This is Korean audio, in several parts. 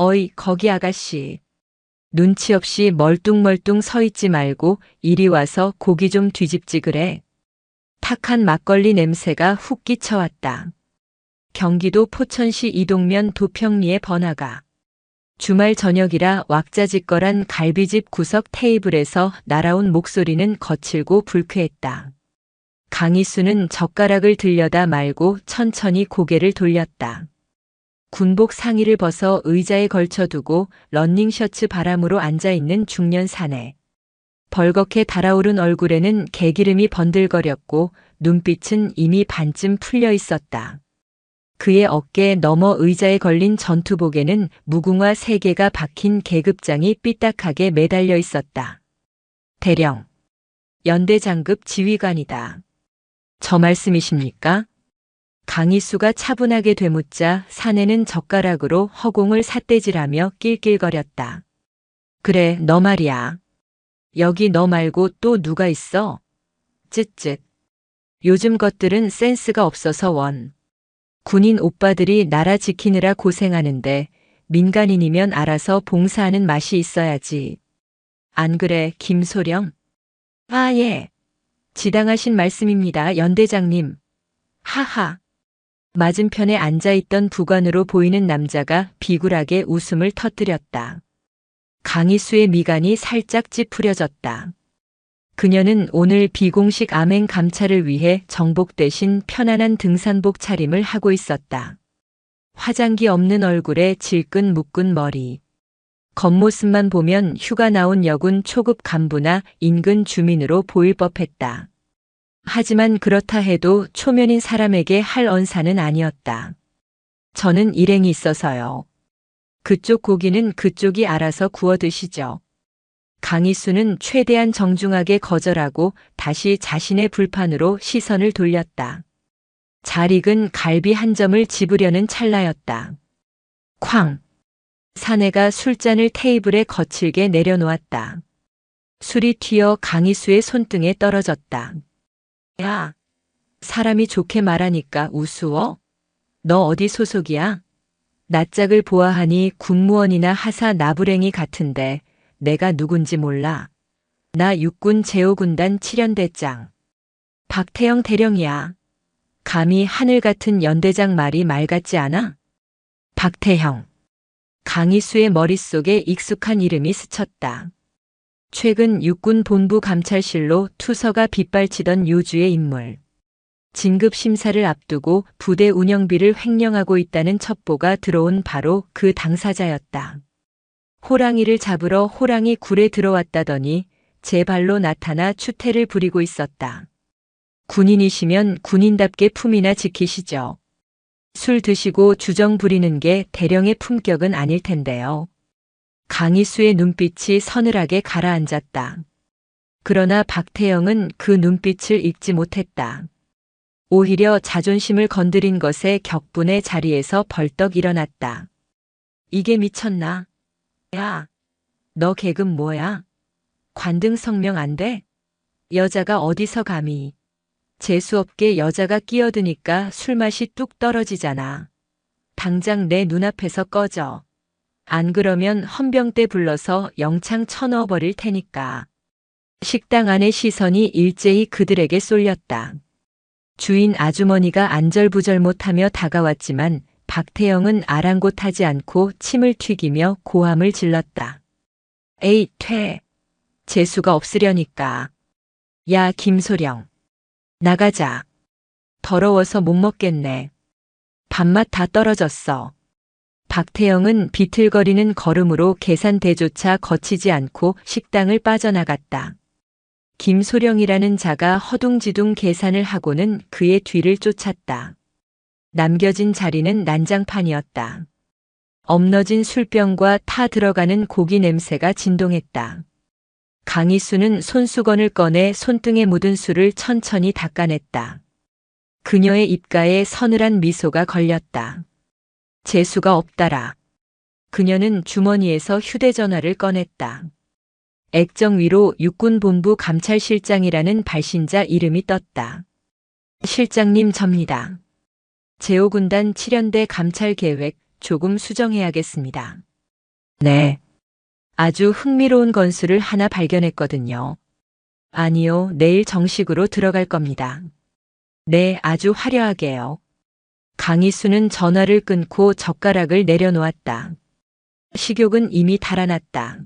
어이, 거기 아가씨. 눈치 없이 멀뚱멀뚱 서 있지 말고 이리 와서 고기 좀 뒤집지 그래. 탁한 막걸리 냄새가 훅 끼쳐왔다. 경기도 포천시 이동면 도평리의 번화가. 주말 저녁이라 왁자지껄한 갈비집 구석 테이블에서 날아온 목소리는 거칠고 불쾌했다. 강희수는 젓가락을 들여다 말고 천천히 고개를 돌렸다. 군복 상의를 벗어 의자에 걸쳐두고 러닝셔츠 바람으로 앉아있는 중년 사내. 벌겋게 달아오른 얼굴에는 개기름이 번들거렸고 눈빛은 이미 반쯤 풀려 있었다. 그의 어깨 너머 의자에 걸린 전투복에는 무궁화 3개가 박힌 계급장이 삐딱하게 매달려 있었다. 대령. 연대장급 지휘관이다. 저 말씀이십니까? 강희수가 차분하게 되묻자 사내는 젓가락으로 허공을 삿대질하며 낄낄거렸다. 그래, 너 말이야. 여기 너 말고 또 누가 있어? 쯧쯧. 요즘 것들은 센스가 없어서 원. 군인 오빠들이 나라 지키느라 고생하는데 민간인이면 알아서 봉사하는 맛이 있어야지. 안 그래, 김소령? 아, 예. 지당하신 말씀입니다, 연대장님. 하하. 맞은편에 앉아있던 부관으로 보이는 남자가 비굴하게 웃음을 터뜨렸다. 강희수의 미간이 살짝 찌푸려졌다. 그녀는 오늘 비공식 암행 감찰을 위해 정복 대신 편안한 등산복 차림을 하고 있었다. 화장기 없는 얼굴에 질끈 묶은 머리. 겉모습만 보면 휴가 나온 여군 초급 간부나 인근 주민으로 보일 법했다. 하지만 그렇다 해도 초면인 사람에게 할 언사는 아니었다. 저는 일행이 있어서요. 그쪽 고기는 그쪽이 알아서 구워 드시죠. 강희수는 최대한 정중하게 거절하고 다시 자신의 불판으로 시선을 돌렸다. 잘 익은 갈비 한 점을 집으려는 찰나였다. 쾅! 사내가 술잔을 테이블에 거칠게 내려놓았다. 술이 튀어 강희수의 손등에 떨어졌다. 야, 사람이 좋게 말하니까 우스워? 너 어디 소속이야? 낯짝을 보아하니 군무원이나 하사 나부랭이 같은데 내가 누군지 몰라. 나 육군 제5군단 7연대장. 박태영 대령이야. 감히 하늘 같은 연대장 말이 말 같지 않아? 박태형. 강희수의 머릿속에 익숙한 이름이 스쳤다. 최근 육군 본부 감찰실로 투서가 빗발치던 요주의 인물. 진급 심사를 앞두고 부대 운영비를 횡령하고 있다는 첩보가 들어온 바로 그 당사자였다. 호랑이를 잡으러 호랑이 굴에 들어왔다더니 제 발로 나타나 추태를 부리고 있었다. 군인이시면 군인답게 품이나 지키시죠. 술 드시고 주정 부리는 게 대령의 품격은 아닐 텐데요. 강희수의 눈빛이 서늘하게 가라앉았다. 그러나 박태영은 그 눈빛을 읽지 못했다. 오히려 자존심을 건드린 것에 격분의 자리에서 벌떡 일어났다. 이게 미쳤나? 야, 너 계급 뭐야? 관등 성명 안 돼? 여자가 어디서 감히. 재수없게 여자가 끼어드니까 술맛이 뚝 떨어지잖아. 당장 내 눈앞에서 꺼져. 안 그러면 헌병대 불러서 영창 쳐넣어버릴 테니까. 식당 안의 시선이 일제히 그들에게 쏠렸다. 주인 아주머니가 안절부절 못하며 다가왔지만 박태영은 아랑곳하지 않고 침을 튀기며 고함을 질렀다. 에이, 퇴. 재수가 없으려니까. 야, 김소령. 나가자. 더러워서 못 먹겠네. 밥맛 다 떨어졌어. 박태영은 비틀거리는 걸음으로 계산대조차 거치지 않고 식당을 빠져나갔다. 김소령이라는 자가 허둥지둥 계산을 하고는 그의 뒤를 쫓았다. 남겨진 자리는 난장판이었다. 엄너진 술병과 타 들어가는 고기 냄새가 진동했다. 강희수는 손수건을 꺼내 손등에 묻은 술을 천천히 닦아냈다. 그녀의 입가에 서늘한 미소가 걸렸다. 재수가 없다라. 그녀는 주머니에서 휴대전화를 꺼냈다. 액정 위로 육군본부 감찰실장이라는 발신자 이름이 떴다. 실장님, 접니다. 제5군단 7연대 감찰 계획 조금 수정해야겠습니다. 네. 아주 흥미로운 건수를 하나 발견했거든요. 아니요, 내일 정식으로 들어갈 겁니다. 네, 아주 화려하게요. 강희수는 전화를 끊고 젓가락을 내려놓았다. 식욕은 이미 달아났다.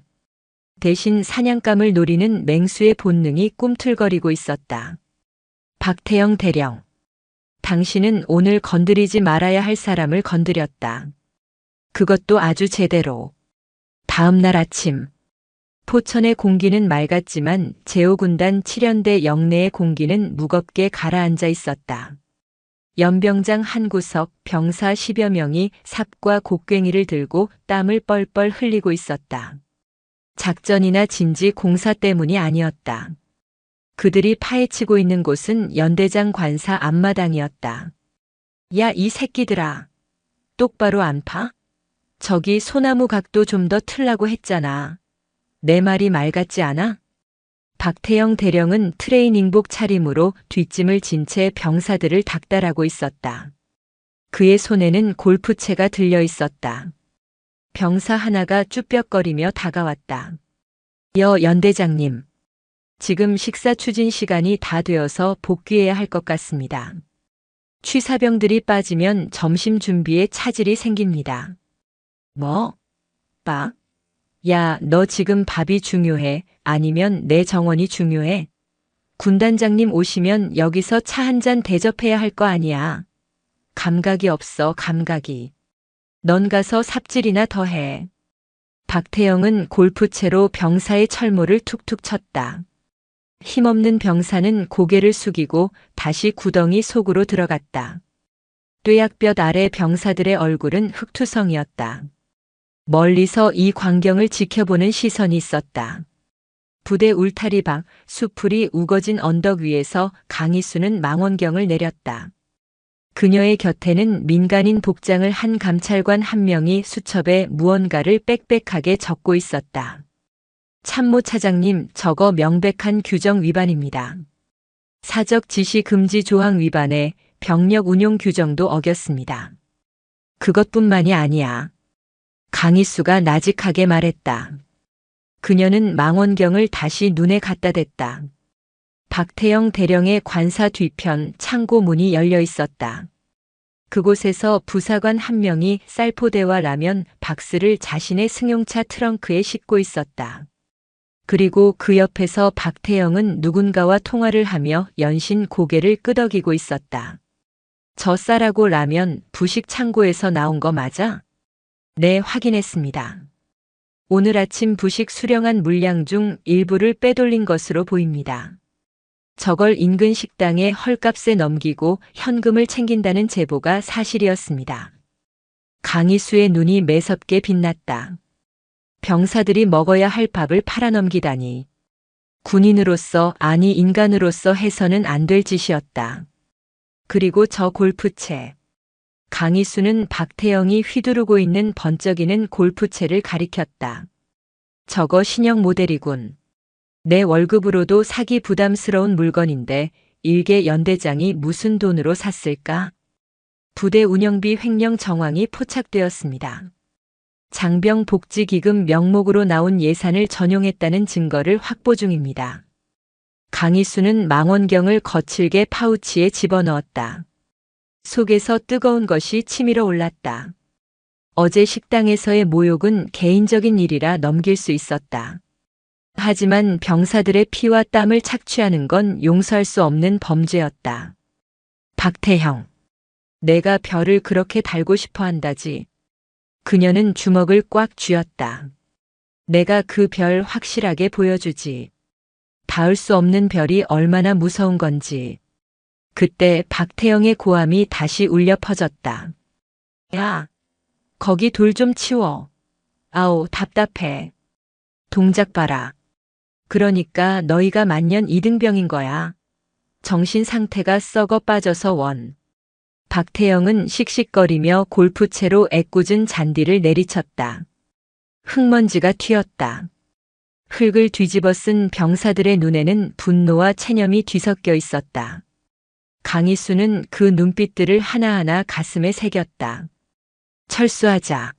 대신 사냥감을 노리는 맹수의 본능이 꿈틀거리고 있었다. 박태영 대령. 당신은 오늘 건드리지 말아야 할 사람을 건드렸다. 그것도 아주 제대로. 다음 날 아침. 포천의 공기는 맑았지만 제오군단 7연대 영내의 공기는 무겁게 가라앉아 있었다. 연병장 한 구석 병사 10여 명이 삽과 곡괭이를 들고 땀을 뻘뻘 흘리고 있었다. 작전이나 진지 공사 때문이 아니었다. 그들이 파헤치고 있는 곳은 연대장 관사 앞마당이었다. 야, 이 새끼들아. 똑바로 안 파? 저기 소나무 각도 좀 더 틀라고 했잖아. 내 말이 말 같지 않아? 박태영 대령은 트레이닝복 차림으로 뒷짐을 진 채 병사들을 닥달하고 있었다. 그의 손에는 골프채가 들려 있었다. 병사 하나가 쭈뼛거리며 다가왔다. 연대장님. 지금 식사 추진 시간이 다 되어서 복귀해야 할 것 같습니다. 취사병들이 빠지면 점심 준비에 차질이 생깁니다. 뭐? 빠? 야, 너 지금 밥이 중요해? 아니면 내 정원이 중요해? 군단장님 오시면 여기서 차 한 잔 대접해야 할 거 아니야. 감각이 없어, 감각이. 넌 가서 삽질이나 더 해. 박태영은 골프채로 병사의 철모를 툭툭 쳤다. 힘없는 병사는 고개를 숙이고 다시 구덩이 속으로 들어갔다. 뙤약볕 아래 병사들의 얼굴은 흑투성이었다. 멀리서 이 광경을 지켜보는 시선이 있었다. 부대 울타리 밖 수풀이 우거진 언덕 위에서 강희수는 망원경을 내렸다. 그녀의 곁에는 민간인 복장을 한 감찰관 한 명이 수첩에 무언가를 빽빽하게 적고 있었다. 참모 차장님, 저거 명백한 규정 위반입니다. 사적 지시 금지 조항 위반에 병력 운용 규정도 어겼습니다. 그것뿐만이 아니야. 강희수가 나직하게 말했다. 그녀는 망원경을 다시 눈에 갖다 댔다. 박태영 대령의 관사 뒤편 창고 문이 열려 있었다. 그곳에서 부사관 한 명이 쌀포대와 라면 박스를 자신의 승용차 트렁크에 싣고 있었다. 그리고 그 옆에서 박태영은 누군가와 통화를 하며 연신 고개를 끄덕이고 있었다. 저 쌀하고 라면 부식 창고에서 나온 거 맞아? 네, 확인했습니다. 오늘 아침 부식 수령한 물량 중 일부를 빼돌린 것으로 보입니다. 저걸 인근 식당에 헐값에 넘기고 현금을 챙긴다는 제보가 사실이었습니다. 강희수의 눈이 매섭게 빛났다. 병사들이 먹어야 할 밥을 팔아넘기다니. 군인으로서, 아니 인간으로서 해서는 안 될 짓이었다. 그리고 저 골프채. 강희수는 박태영이 휘두르고 있는 번쩍이는 골프채를 가리켰다. 저거 신형 모델이군. 내 월급으로도 사기 부담스러운 물건인데 일개 연대장이 무슨 돈으로 샀을까? 부대 운영비 횡령 정황이 포착되었습니다. 장병 복지기금 명목으로 나온 예산을 전용했다는 증거를 확보 중입니다. 강희수는 망원경을 거칠게 파우치에 집어넣었다. 속에서 뜨거운 것이 치밀어 올랐다. 어제 식당에서의 모욕은 개인적인 일이라 넘길 수 있었다. 하지만 병사들의 피와 땀을 착취하는 건 용서할 수 없는 범죄였다. 박태형. 내가 별을 그렇게 달고 싶어 한다지. 그녀는 주먹을 꽉 쥐었다. 내가 그 별 확실하게 보여주지. 닿을 수 없는 별이 얼마나 무서운 건지. 그때 박태영의 고함이 다시 울려 퍼졌다. 야, 거기 돌 좀 치워. 아우, 답답해. 동작 봐라. 그러니까 너희가 만년 이등병인 거야. 정신 상태가 썩어 빠져서 원. 박태영은 씩씩거리며 골프채로 애꿎은 잔디를 내리쳤다. 흙먼지가 튀었다. 흙을 뒤집어 쓴 병사들의 눈에는 분노와 체념이 뒤섞여 있었다. 강희수는 그 눈빛들을 하나하나 가슴에 새겼다. 철수하자.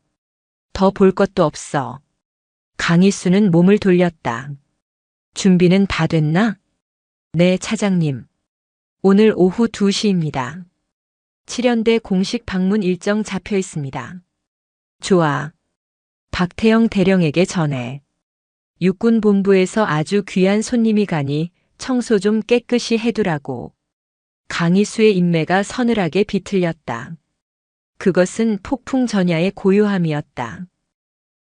더 볼 것도 없어. 강희수는 몸을 돌렸다. 준비는 다 됐나? 네, 차장님. 오늘 오후 2시입니다. 7연대 공식 방문 일정 잡혀 있습니다. 좋아. 박태영 대령에게 전해. 육군 본부에서 아주 귀한 손님이 가니 청소 좀 깨끗이 해두라고. 강희수의 인매가 서늘하게 비틀렸다. 그것은 폭풍 전야의 고요함이었다.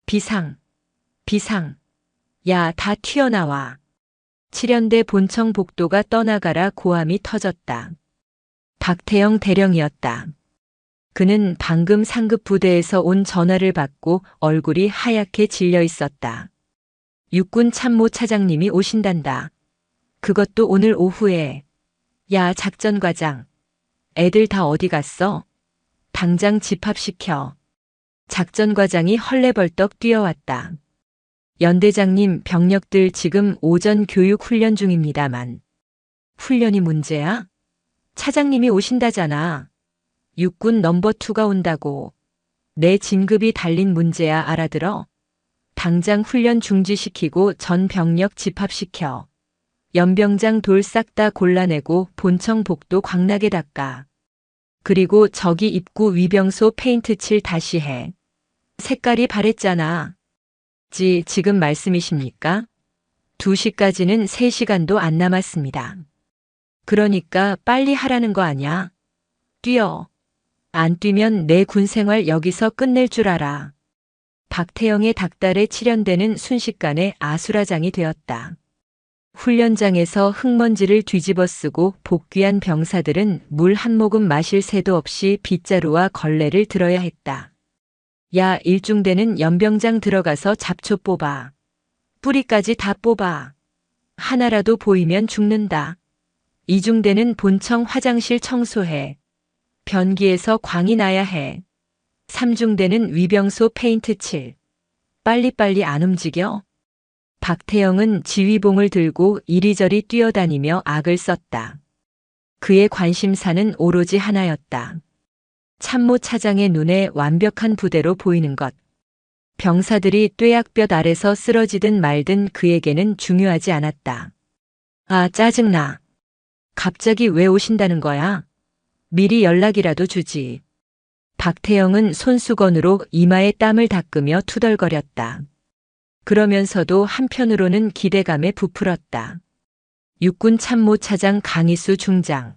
비상. 야, 다 튀어나와. 7연대 본청 복도가 떠나가라 고함이 터졌다. 박태영 대령이었다. 그는 방금 상급 부대에서 온 전화를 받고 얼굴이 하얗게 질려 있었다. 육군 참모 차장님이 오신단다. 그것도 오늘 오후에. 야, 작전과장. 애들 다 어디 갔어? 당장 집합시켜. 작전과장이 헐레벌떡 뛰어왔다. 연대장님, 병력들 지금 오전 교육 훈련 중입니다만. 훈련이 문제야? 차장님이 오신다잖아. 육군 넘버 2가 온다고. 내 진급이 달린 문제야, 알아들어? 당장 훈련 중지시키고 전 병력 집합시켜. 연병장 돌 싹 다 골라내고 본청 복도 광나게 닦아. 그리고 저기 입구 위병소 페인트 칠 다시 해. 색깔이 바랬잖아. 지금 말씀이십니까? 2시까지는 3시간도 안 남았습니다. 그러니까 빨리 하라는 거 아냐? 뛰어. 안 뛰면 내 군생활 여기서 끝낼 줄 알아. 박태영의 닭달에 7연대는 순식간에 아수라장이 되었다. 훈련장에서 흙먼지를 뒤집어 쓰고 복귀한 병사들은 물 한 모금 마실 새도 없이 빗자루와 걸레를 들어야 했다. 야, 1중대는 연병장 들어가서 잡초 뽑아. 뿌리까지 다 뽑아. 하나라도 보이면 죽는다. 2중대는 본청 화장실 청소해. 변기에서 광이 나야 해. 3중대는 위병소 페인트 칠. 빨리빨리 안 움직여? 박태영은 지휘봉을 들고 이리저리 뛰어다니며 악을 썼다. 그의 관심사는 오로지 하나였다. 참모 차장의 눈에 완벽한 부대로 보이는 것. 병사들이 뙤약볕 아래서 쓰러지든 말든 그에게는 중요하지 않았다. 아, 짜증나. 갑자기 왜 오신다는 거야? 미리 연락이라도 주지. 박태영은 손수건으로 이마에 땀을 닦으며 투덜거렸다. 그러면서도 한편으로는 기대감에 부풀었다. 육군 참모 차장 강희수 중장.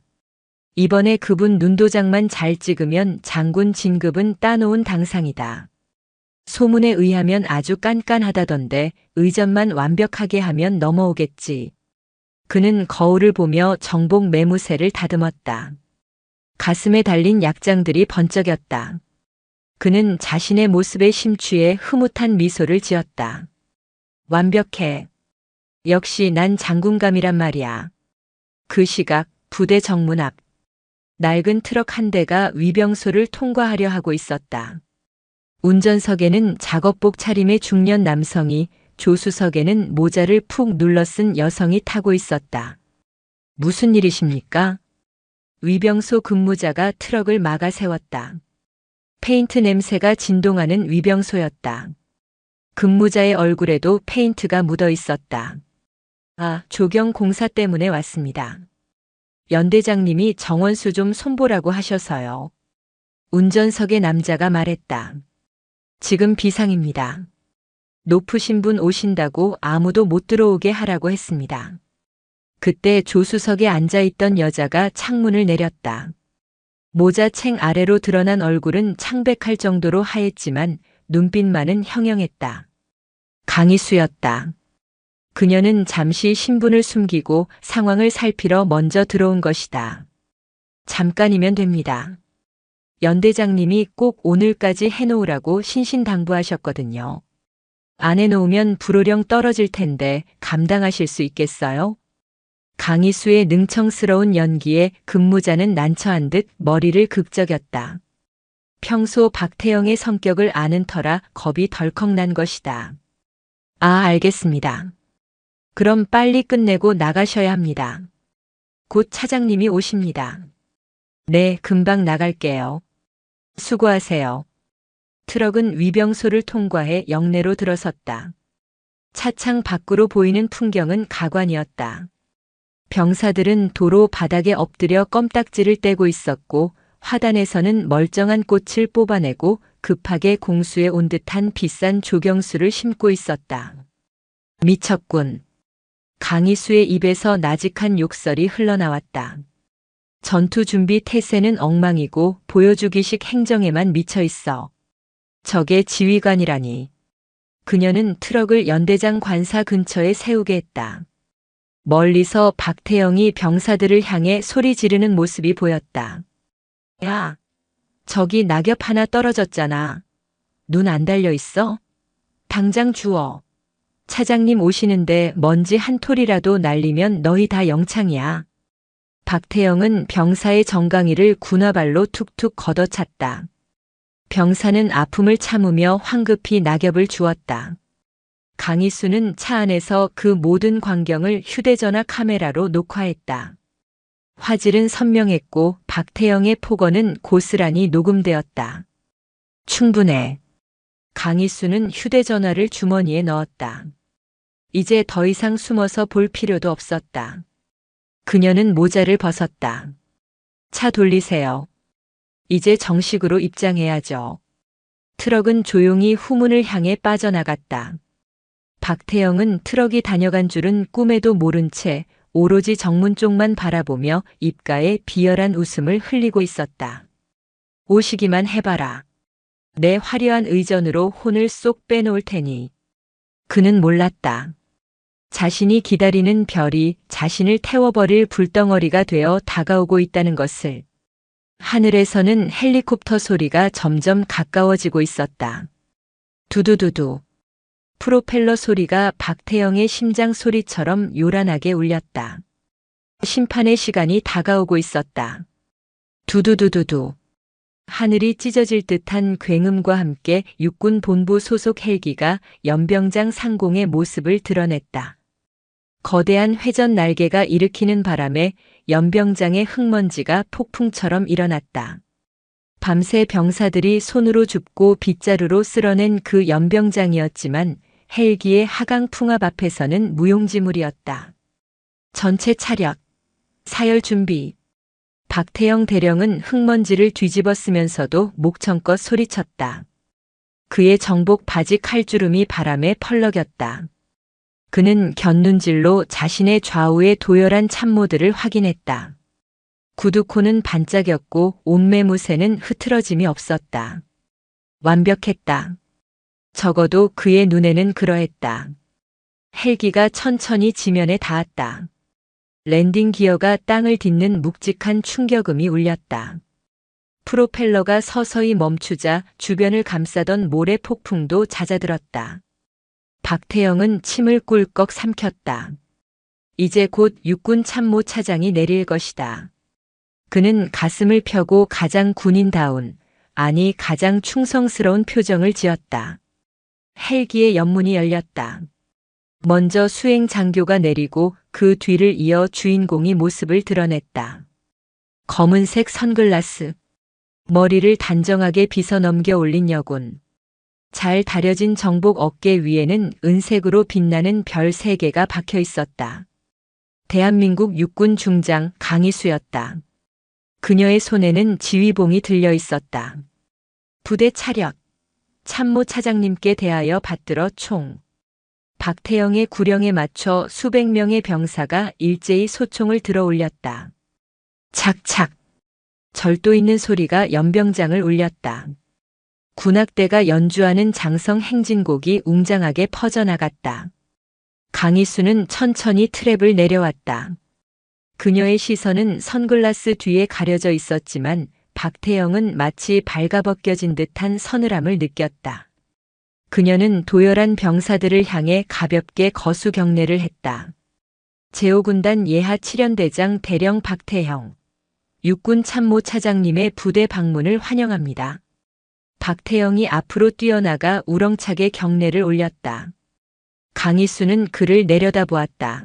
이번에 그분 눈도장만 잘 찍으면 장군 진급은 따놓은 당상이다. 소문에 의하면 아주 깐깐하다던데 의전만 완벽하게 하면 넘어오겠지. 그는 거울을 보며 정복 매무새를 다듬었다. 가슴에 달린 약장들이 번쩍였다. 그는 자신의 모습에 심취해 흐뭇한 미소를 지었다. 완벽해. 역시 난 장군감이란 말이야. 그 시각 부대 정문 앞. 낡은 트럭 한 대가 위병소를 통과하려 하고 있었다. 운전석에는 작업복 차림의 중년 남성이, 조수석에는 모자를 푹 눌러 쓴 여성이 타고 있었다. 무슨 일이십니까? 위병소 근무자가 트럭을 막아 세웠다. 페인트 냄새가 진동하는 위병소였다. 근무자의 얼굴에도 페인트가 묻어 있었다. 아, 조경 공사 때문에 왔습니다. 연대장님이 정원수 좀 손보라고 하셔서요. 운전석의 남자가 말했다. 지금 비상입니다. 높으신 분 오신다고 아무도 못 들어오게 하라고 했습니다. 그때 조수석에 앉아있던 여자가 창문을 내렸다. 모자챙 아래로 드러난 얼굴은 창백할 정도로 하였지만 눈빛만은 형형했다. 강희수였다. 그녀는 잠시 신분을 숨기고 상황을 살피러 먼저 들어온 것이다. 잠깐이면 됩니다. 연대장님이 꼭 오늘까지 해놓으라고 신신당부하셨거든요. 안 해놓으면 불호령 떨어질 텐데 감당하실 수 있겠어요? 강희수의 능청스러운 연기에 근무자는 난처한 듯 머리를 극적였다. 평소 박태영의 성격을 아는 터라 겁이 덜컥 난 것이다. 아, 알겠습니다. 그럼 빨리 끝내고 나가셔야 합니다. 곧 차장님이 오십니다. 네, 금방 나갈게요. 수고하세요. 트럭은 위병소를 통과해 역내로 들어섰다. 차창 밖으로 보이는 풍경은 가관이었다. 병사들은 도로 바닥에 엎드려 껌딱지를 떼고 있었고 화단에서는 멀쩡한 꽃을 뽑아내고 급하게 공수에 온 듯한 비싼 조경수를 심고 있었다. 미쳤군. 강희수의 입에서 나직한 욕설이 흘러나왔다. 전투 준비 태세는 엉망이고 보여주기식 행정에만 미쳐 있어. 적의 지휘관이라니. 그녀는 트럭을 연대장 관사 근처에 세우게 했다. 멀리서 박태영이 병사들을 향해 소리 지르는 모습이 보였다. 야, 저기 낙엽 하나 떨어졌잖아. 눈 안 달려 있어? 당장 주워. 차장님 오시는데 먼지 한 톨이라도 날리면 너희 다 영창이야. 박태영은 병사의 정강이를 군화발로 툭툭 걷어찼다. 병사는 아픔을 참으며 황급히 낙엽을 주웠다. 강희수는 차 안에서 그 모든 광경을 휴대전화 카메라로 녹화했다. 화질은 선명했고 박태영의 폭언은 고스란히 녹음되었다. 충분해. 강희수는 휴대전화를 주머니에 넣었다. 이제 더 이상 숨어서 볼 필요도 없었다. 그녀는 모자를 벗었다. 차 돌리세요. 이제 정식으로 입장해야죠. 트럭은 조용히 후문을 향해 빠져나갔다. 박태영은 트럭이 다녀간 줄은 꿈에도 모른 채 오로지 정문 쪽만 바라보며 입가에 비열한 웃음을 흘리고 있었다. 오시기만 해봐라. 내 화려한 의전으로 혼을 쏙 빼놓을 테니. 그는 몰랐다. 자신이 기다리는 별이 자신을 태워버릴 불덩어리가 되어 다가오고 있다는 것을. 하늘에서는 헬리콥터 소리가 점점 가까워지고 있었다. 두두두두. 프로펠러 소리가 박태영의 심장 소리처럼 요란하게 울렸다. 심판의 시간이 다가오고 있었다. 두두두두두. 하늘이 찢어질 듯한 굉음과 함께 육군 본부 소속 헬기가 연병장 상공의 모습을 드러냈다. 거대한 회전 날개가 일으키는 바람에 연병장의 흙먼지가 폭풍처럼 일어났다. 밤새 병사들이 손으로 줍고 빗자루로 쓸어낸 그 연병장이었지만 헬기의 하강 풍압 앞에서는 무용지물이었다. 전체 차렷, 사열 준비. 박태영 대령은 흙먼지를 뒤집어 쓰면서도 목청껏 소리쳤다. 그의 정복 바지 칼주름이 바람에 펄럭였다. 그는 곁눈질로 자신의 좌우의 도열한 참모들을 확인했다. 구두코는 반짝였고 옷매무새는 흐트러짐이 없었다. 완벽했다. 적어도 그의 눈에는 그러했다. 헬기가 천천히 지면에 닿았다. 랜딩 기어가 땅을 딛는 묵직한 충격음이 울렸다. 프로펠러가 서서히 멈추자 주변을 감싸던 모래 폭풍도 잦아들었다. 박태영은 침을 꿀꺽 삼켰다. 이제 곧 육군 참모 차장이 내릴 것이다. 그는 가슴을 펴고 가장 군인다운, 아니 가장 충성스러운 표정을 지었다. 헬기의 연문이 열렸다. 먼저 수행 장교가 내리고 그 뒤를 이어 주인공이 모습을 드러냈다. 검은색 선글라스, 머리를 단정하게 빗어 넘겨 올린 여군. 잘 다려진 정복 어깨 위에는 은색으로 빛나는 별 3개가 박혀 있었다. 대한민국 육군 중장 강희수였다. 그녀의 손에는 지휘봉이 들려 있었다. 부대 차렷. 참모 차장님께 대하여 받들어 총. 박태영의 구령에 맞춰 수백 명의 병사가 일제히 소총을 들어 올렸다. 착착. 절도 있는 소리가 연병장을 울렸다. 군악대가 연주하는 장성 행진곡이 웅장하게 퍼져나갔다. 강희수는 천천히 트랩을 내려왔다. 그녀의 시선은 선글라스 뒤에 가려져 있었지만 박태영은 마치 발가벗겨진 듯한 서늘함을 느꼈다. 그녀는 도열한 병사들을 향해 가볍게 거수 경례를 했다. 제5군단 예하 7연대장 대령 박태영. 육군 참모 차장님의 부대 방문을 환영합니다. 박태영이 앞으로 뛰어나가 우렁차게 경례를 올렸다. 강희수는 그를 내려다보았다.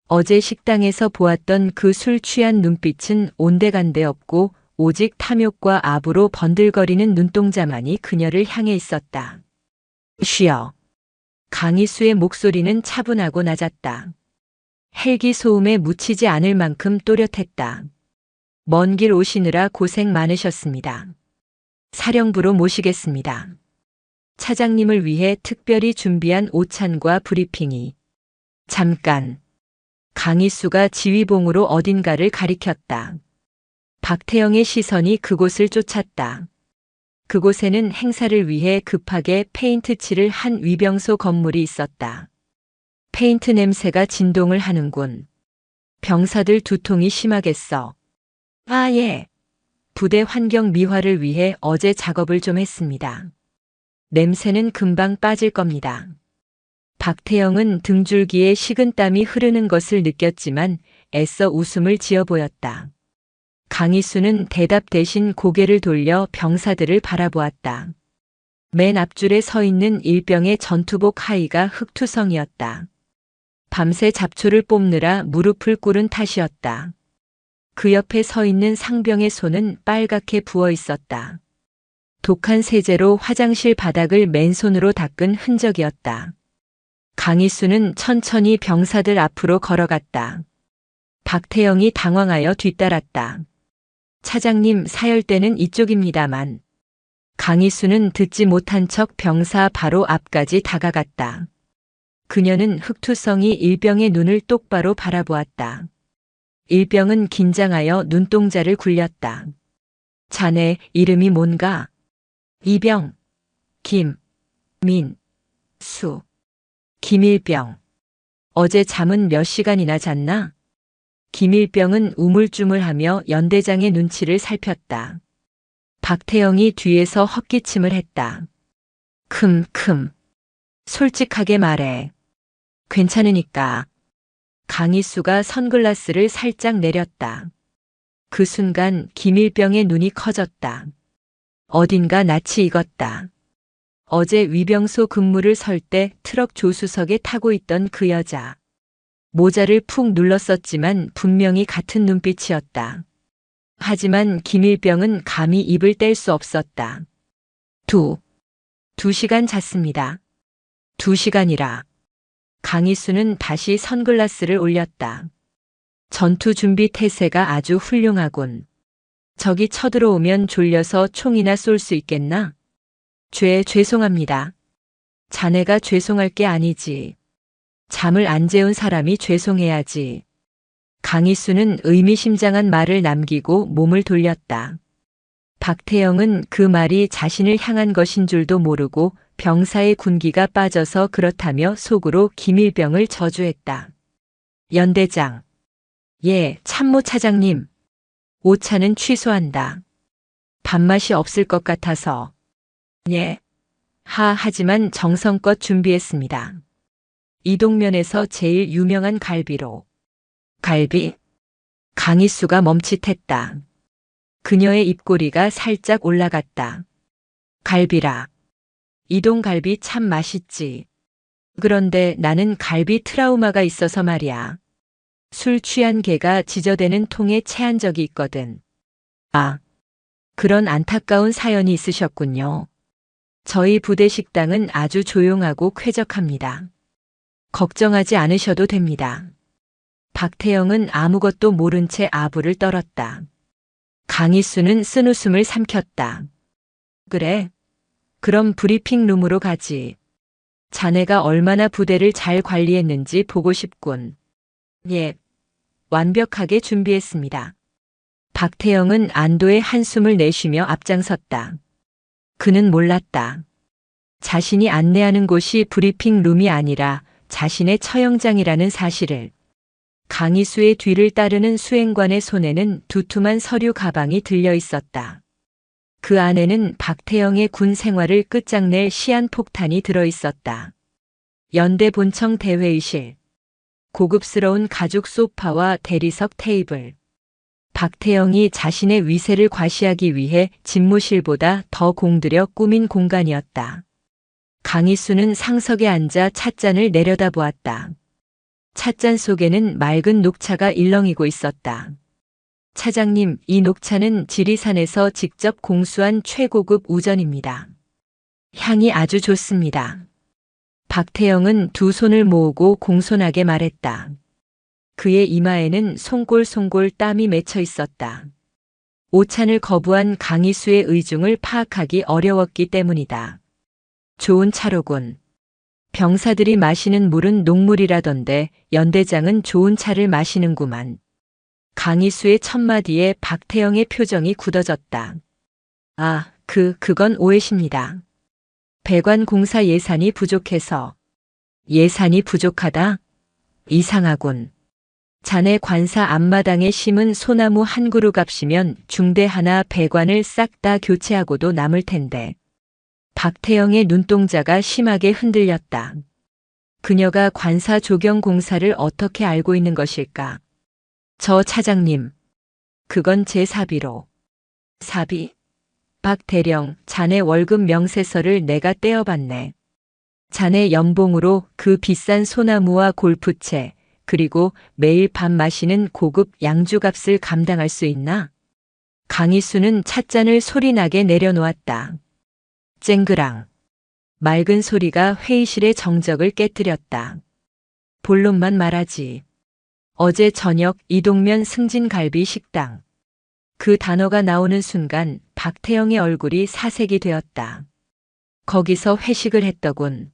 어제 식당에서 보았던 그 술 취한 눈빛은 온데간데 없고 오직 탐욕과 압으로 번들거리는 눈동자만이 그녀를 향해 있었다. 쉬어. 강희수의 목소리는 차분하고 낮았다. 헬기 소음에 묻히지 않을 만큼 또렷했다. 먼 길 오시느라 고생 많으셨습니다. 사령부로 모시겠습니다. 차장님을 위해 특별히 준비한 오찬과 브리핑이. 잠깐. 강희수가 지휘봉으로 어딘가를 가리켰다. 박태영의 시선이 그곳을 쫓았다. 그곳에는 행사를 위해 급하게 페인트 칠을 한 위병소 건물이 있었다. 페인트 냄새가 진동을 하는군. 병사들 두통이 심하겠어. 아, 예. 부대 환경 미화를 위해 어제 작업을 좀 했습니다. 냄새는 금방 빠질 겁니다. 박태영은 등줄기에 식은땀이 흐르는 것을 느꼈지만 애써 웃음을 지어 보였다. 강희수는 대답 대신 고개를 돌려 병사들을 바라보았다. 맨 앞줄에 서 있는 일병의 전투복 하의가 흑투성이었다. 밤새 잡초를 뽑느라 무릎을 꿇은 탓이었다. 그 옆에 서 있는 상병의 손은 빨갛게 부어 있었다. 독한 세제로 화장실 바닥을 맨손으로 닦은 흔적이었다. 강희수는 천천히 병사들 앞으로 걸어갔다. 박태영이 당황하여 뒤따랐다. 차장님, 사열대는 이쪽입니다만. 강희수는 듣지 못한 척 병사 바로 앞까지 다가갔다. 그녀는 흑투성이 일병의 눈을 똑바로 바라보았다. 일병은 긴장하여 눈동자를 굴렸다. 자네 이름이 뭔가? 이병, 김, 민, 수. 김일병. 어제 잠은 몇 시간이나 잤나? 김일병은 우물쭈물하며 연대장의 눈치를 살폈다. 박태영이 뒤에서 헛기침을 했다. 큼큼. 솔직하게 말해. 괜찮으니까. 강희수가 선글라스를 살짝 내렸다. 그 순간 김일병의 눈이 커졌다. 어딘가 낯이 익었다. 어제 위병소 근무를 설 때 트럭 조수석에 타고 있던 그 여자. 모자를 푹 눌렀었지만 분명히 같은 눈빛이었다. 하지만 김일병은 감히 입을 뗄 수 없었다. 2시간 잤습니다. 2시간이라. 강희수는 다시 선글라스를 올렸다. 전투 준비 태세가 아주 훌륭하군. 적이 쳐들어오면 졸려서 총이나 쏠 수 있겠나? 죄송합니다. 자네가 죄송할 게 아니지. 잠을 안 재운 사람이 죄송해야지. 강희수는 의미심장한 말을 남기고 몸을 돌렸다. 박태영은 그 말이 자신을 향한 것인 줄도 모르고 병사의 군기가 빠져서 그렇다며 속으로 김일병을 저주했다. 연대장. 예, 참모 차장님. 오차는 취소한다. 밥맛이 없을 것 같아서. 예. 하지만 정성껏 준비했습니다. 이동면에서 제일 유명한 갈비로. 갈비? 강희수가 멈칫했다. 그녀의 입꼬리가 살짝 올라갔다. 갈비라. 이동갈비 참 맛있지. 그런데 나는 갈비 트라우마가 있어서 말이야. 술 취한 개가 지저대는 통에 체한 적이 있거든. 아, 그런 안타까운 사연이 있으셨군요. 저희 부대 식당은 아주 조용하고 쾌적합니다. 걱정하지 않으셔도 됩니다. 박태영은 아무것도 모른 채 아부를 떨었다. 강희수는 쓴웃음을 삼켰다. 그래? 그럼 브리핑 룸으로 가지. 자네가 얼마나 부대를 잘 관리했는지 보고 싶군. 예, 완벽하게 준비했습니다. 박태영은 안도의 한숨을 내쉬며 앞장섰다. 그는 몰랐다. 자신이 안내하는 곳이 브리핑 룸이 아니라 자신의 처형장이라는 사실을. 강희수의 뒤를 따르는 수행관의 손에는 두툼한 서류 가방이 들려 있었다. 그 안에는 박태영의 군 생활을 끝장낼 시한폭탄이 들어 있었다. 연대 본청 대회의실. 고급스러운 가죽 소파와 대리석 테이블. 박태영이 자신의 위세를 과시하기 위해 집무실보다 더 공들여 꾸민 공간이었다. 강희수는 상석에 앉아 찻잔을 내려다보았다. 찻잔 속에는 맑은 녹차가 일렁이고 있었다. 차장님, 이 녹차는 지리산에서 직접 공수한 최고급 우전입니다. 향이 아주 좋습니다. 박태영은 두 손을 모으고 공손하게 말했다. 그의 이마에는 송골송골 땀이 맺혀 있었다. 오찬을 거부한 강희수의 의중을 파악하기 어려웠기 때문이다. 좋은 차로군. 병사들이 마시는 물은 녹물이라던데 연대장은 좋은 차를 마시는구만. 강희수의 첫마디에 박태영의 표정이 굳어졌다. 아, 그건 오해십니다. 배관 공사 예산이 부족해서. 예산이 부족하다? 이상하군. 자네 관사 앞마당에 심은 소나무 한 그루 값이면 중대 하나 배관을 싹 다 교체하고도 남을 텐데. 박태영의 눈동자가 심하게 흔들렸다. 그녀가 관사 조경 공사를 어떻게 알고 있는 것일까? 저 차장님. 그건 제 사비로. 사비? 박 대령, 자네 월급 명세서를 내가 떼어봤네. 자네 연봉으로 그 비싼 소나무와 골프채, 그리고 매일 밥 마시는 고급 양주값을 감당할 수 있나? 강희수는 찻잔을 소리나게 내려놓았다. 쨍그랑. 맑은 소리가 회의실의 정적을 깨뜨렸다. 본론만 말하지. 어제 저녁 이동면 승진갈비 식당. 그 단어가 나오는 순간 박태영의 얼굴이 사색이 되었다. 거기서 회식을 했더군.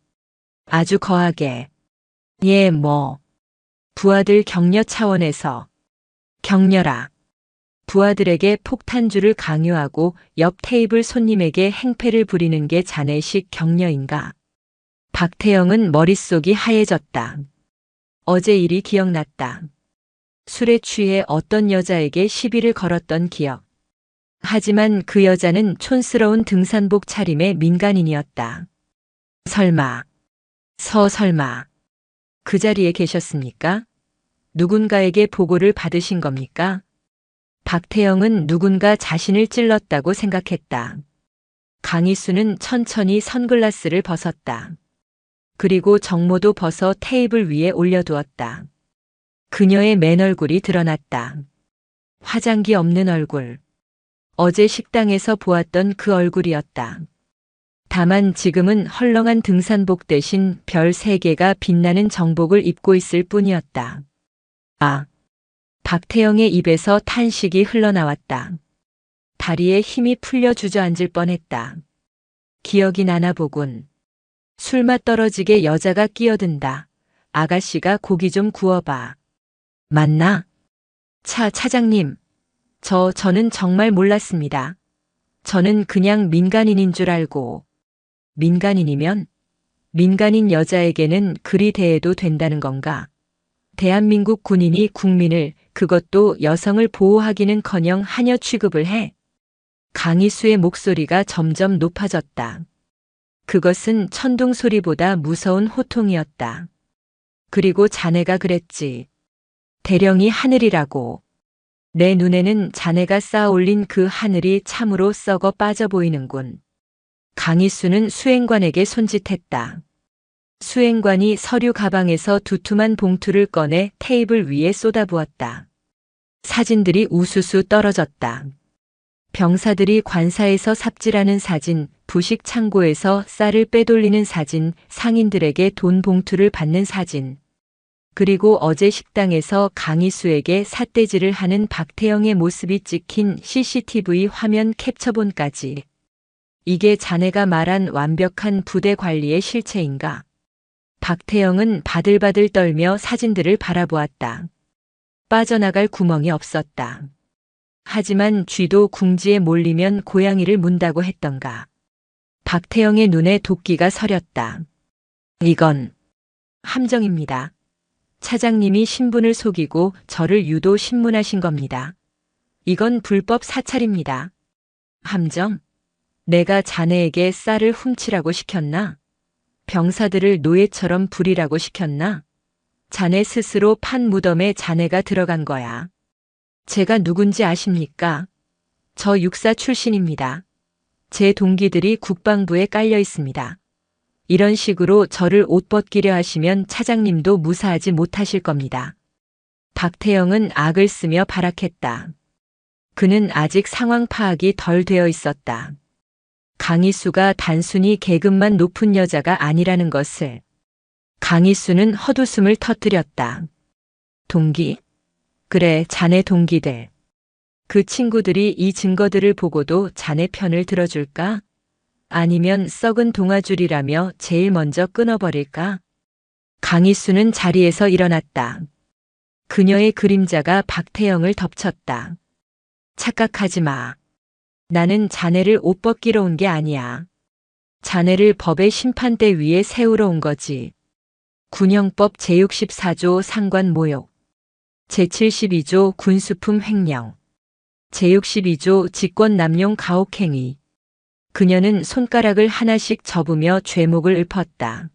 아주 거하게. 예, 뭐. 부하들 격려 차원에서. 격려라. 부하들에게 폭탄주를 강요하고 옆 테이블 손님에게 행패를 부리는 게 자네식 격려인가? 박태영은 머릿속이 하얘졌다. 어제 일이 기억났다. 술에 취해 어떤 여자에게 시비를 걸었던 기억. 하지만 그 여자는 촌스러운 등산복 차림의 민간인이었다. 설마. 설마. 그 자리에 계셨습니까? 누군가에게 보고를 받으신 겁니까? 박태영은 누군가 자신을 찔렀다고 생각했다. 강희수는 천천히 선글라스를 벗었다. 그리고 정모도 벗어 테이블 위에 올려두었다. 그녀의 맨얼굴이 드러났다. 화장기 없는 얼굴. 어제 식당에서 보았던 그 얼굴이었다. 다만 지금은 헐렁한 등산복 대신 별 3개가 빛나는 정복을 입고 있을 뿐이었다. 아. 박태영의 입에서 탄식이 흘러나왔다. 다리에 힘이 풀려 주저앉을 뻔했다. 기억이 나나 보군. 술맛 떨어지게 여자가 끼어든다. 아가씨가 고기 좀 구워봐. 맞나? 차장님. 저는 정말 몰랐습니다. 저는 그냥 민간인인 줄 알고. 민간인이면? 민간인 여자에게는 그리 대해도 된다는 건가? 대한민국 군인이 국민을, 그것도 여성을 보호하기는커녕 하녀 취급을 해? 강희수의 목소리가 점점 높아졌다. 그것은 천둥 소리보다 무서운 호통이었다. 그리고 자네가 그랬지. 대령이 하늘이라고. 내 눈에는 자네가 쌓아 올린 그 하늘이 참으로 썩어 빠져 보이는군. 강희수는 수행관에게 손짓했다. 수행관이 서류 가방에서 두툼한 봉투를 꺼내 테이블 위에 쏟아부었다. 사진들이 우수수 떨어졌다. 병사들이 관사에서 삽질하는 사진, 부식 창고에서 쌀을 빼돌리는 사진, 상인들에게 돈 봉투를 받는 사진. 그리고 어제 식당에서 강희수에게 삿대질을 하는 박태영의 모습이 찍힌 CCTV 화면 캡처본까지. 이게 자네가 말한 완벽한 부대 관리의 실체인가? 박태영은 바들바들 떨며 사진들을 바라보았다. 빠져나갈 구멍이 없었다. 하지만 쥐도 궁지에 몰리면 고양이를 문다고 했던가. 박태영의 눈에 도끼가 서렸다. 이건 함정입니다. 차장님이 신분을 속이고 저를 유도 신문하신 겁니다. 이건 불법 사찰입니다. 함정? 내가 자네에게 쌀을 훔치라고 시켰나? 병사들을 노예처럼 부리라고 시켰나? 자네 스스로 판 무덤에 자네가 들어간 거야. 제가 누군지 아십니까? 저 육사 출신입니다. 제 동기들이 국방부에 깔려 있습니다. 이런 식으로 저를 옷 벗기려 하시면 차장님도 무사하지 못하실 겁니다. 박태영은 악을 쓰며 발악했다. 그는 아직 상황 파악이 덜 되어 있었다. 강희수가 단순히 계급만 높은 여자가 아니라는 것을, 강희수는 헛웃음을 터뜨렸다. 동기? 그래, 자네 동기들. 그 친구들이 이 증거들을 보고도 자네 편을 들어줄까? 아니면 썩은 동아줄이라며 제일 먼저 끊어버릴까? 강희수는 자리에서 일어났다. 그녀의 그림자가 박태영을 덮쳤다. 착각하지 마. 나는 자네를 옷 벗기러 온 게 아니야. 자네를 법의 심판대 위에 세우러 온 거지. 군형법 제64조 상관 모욕, 제72조 군수품 횡령, 제62조 직권남용 가혹행위. 그녀는 손가락을 하나씩 접으며 죄목을 읊었다.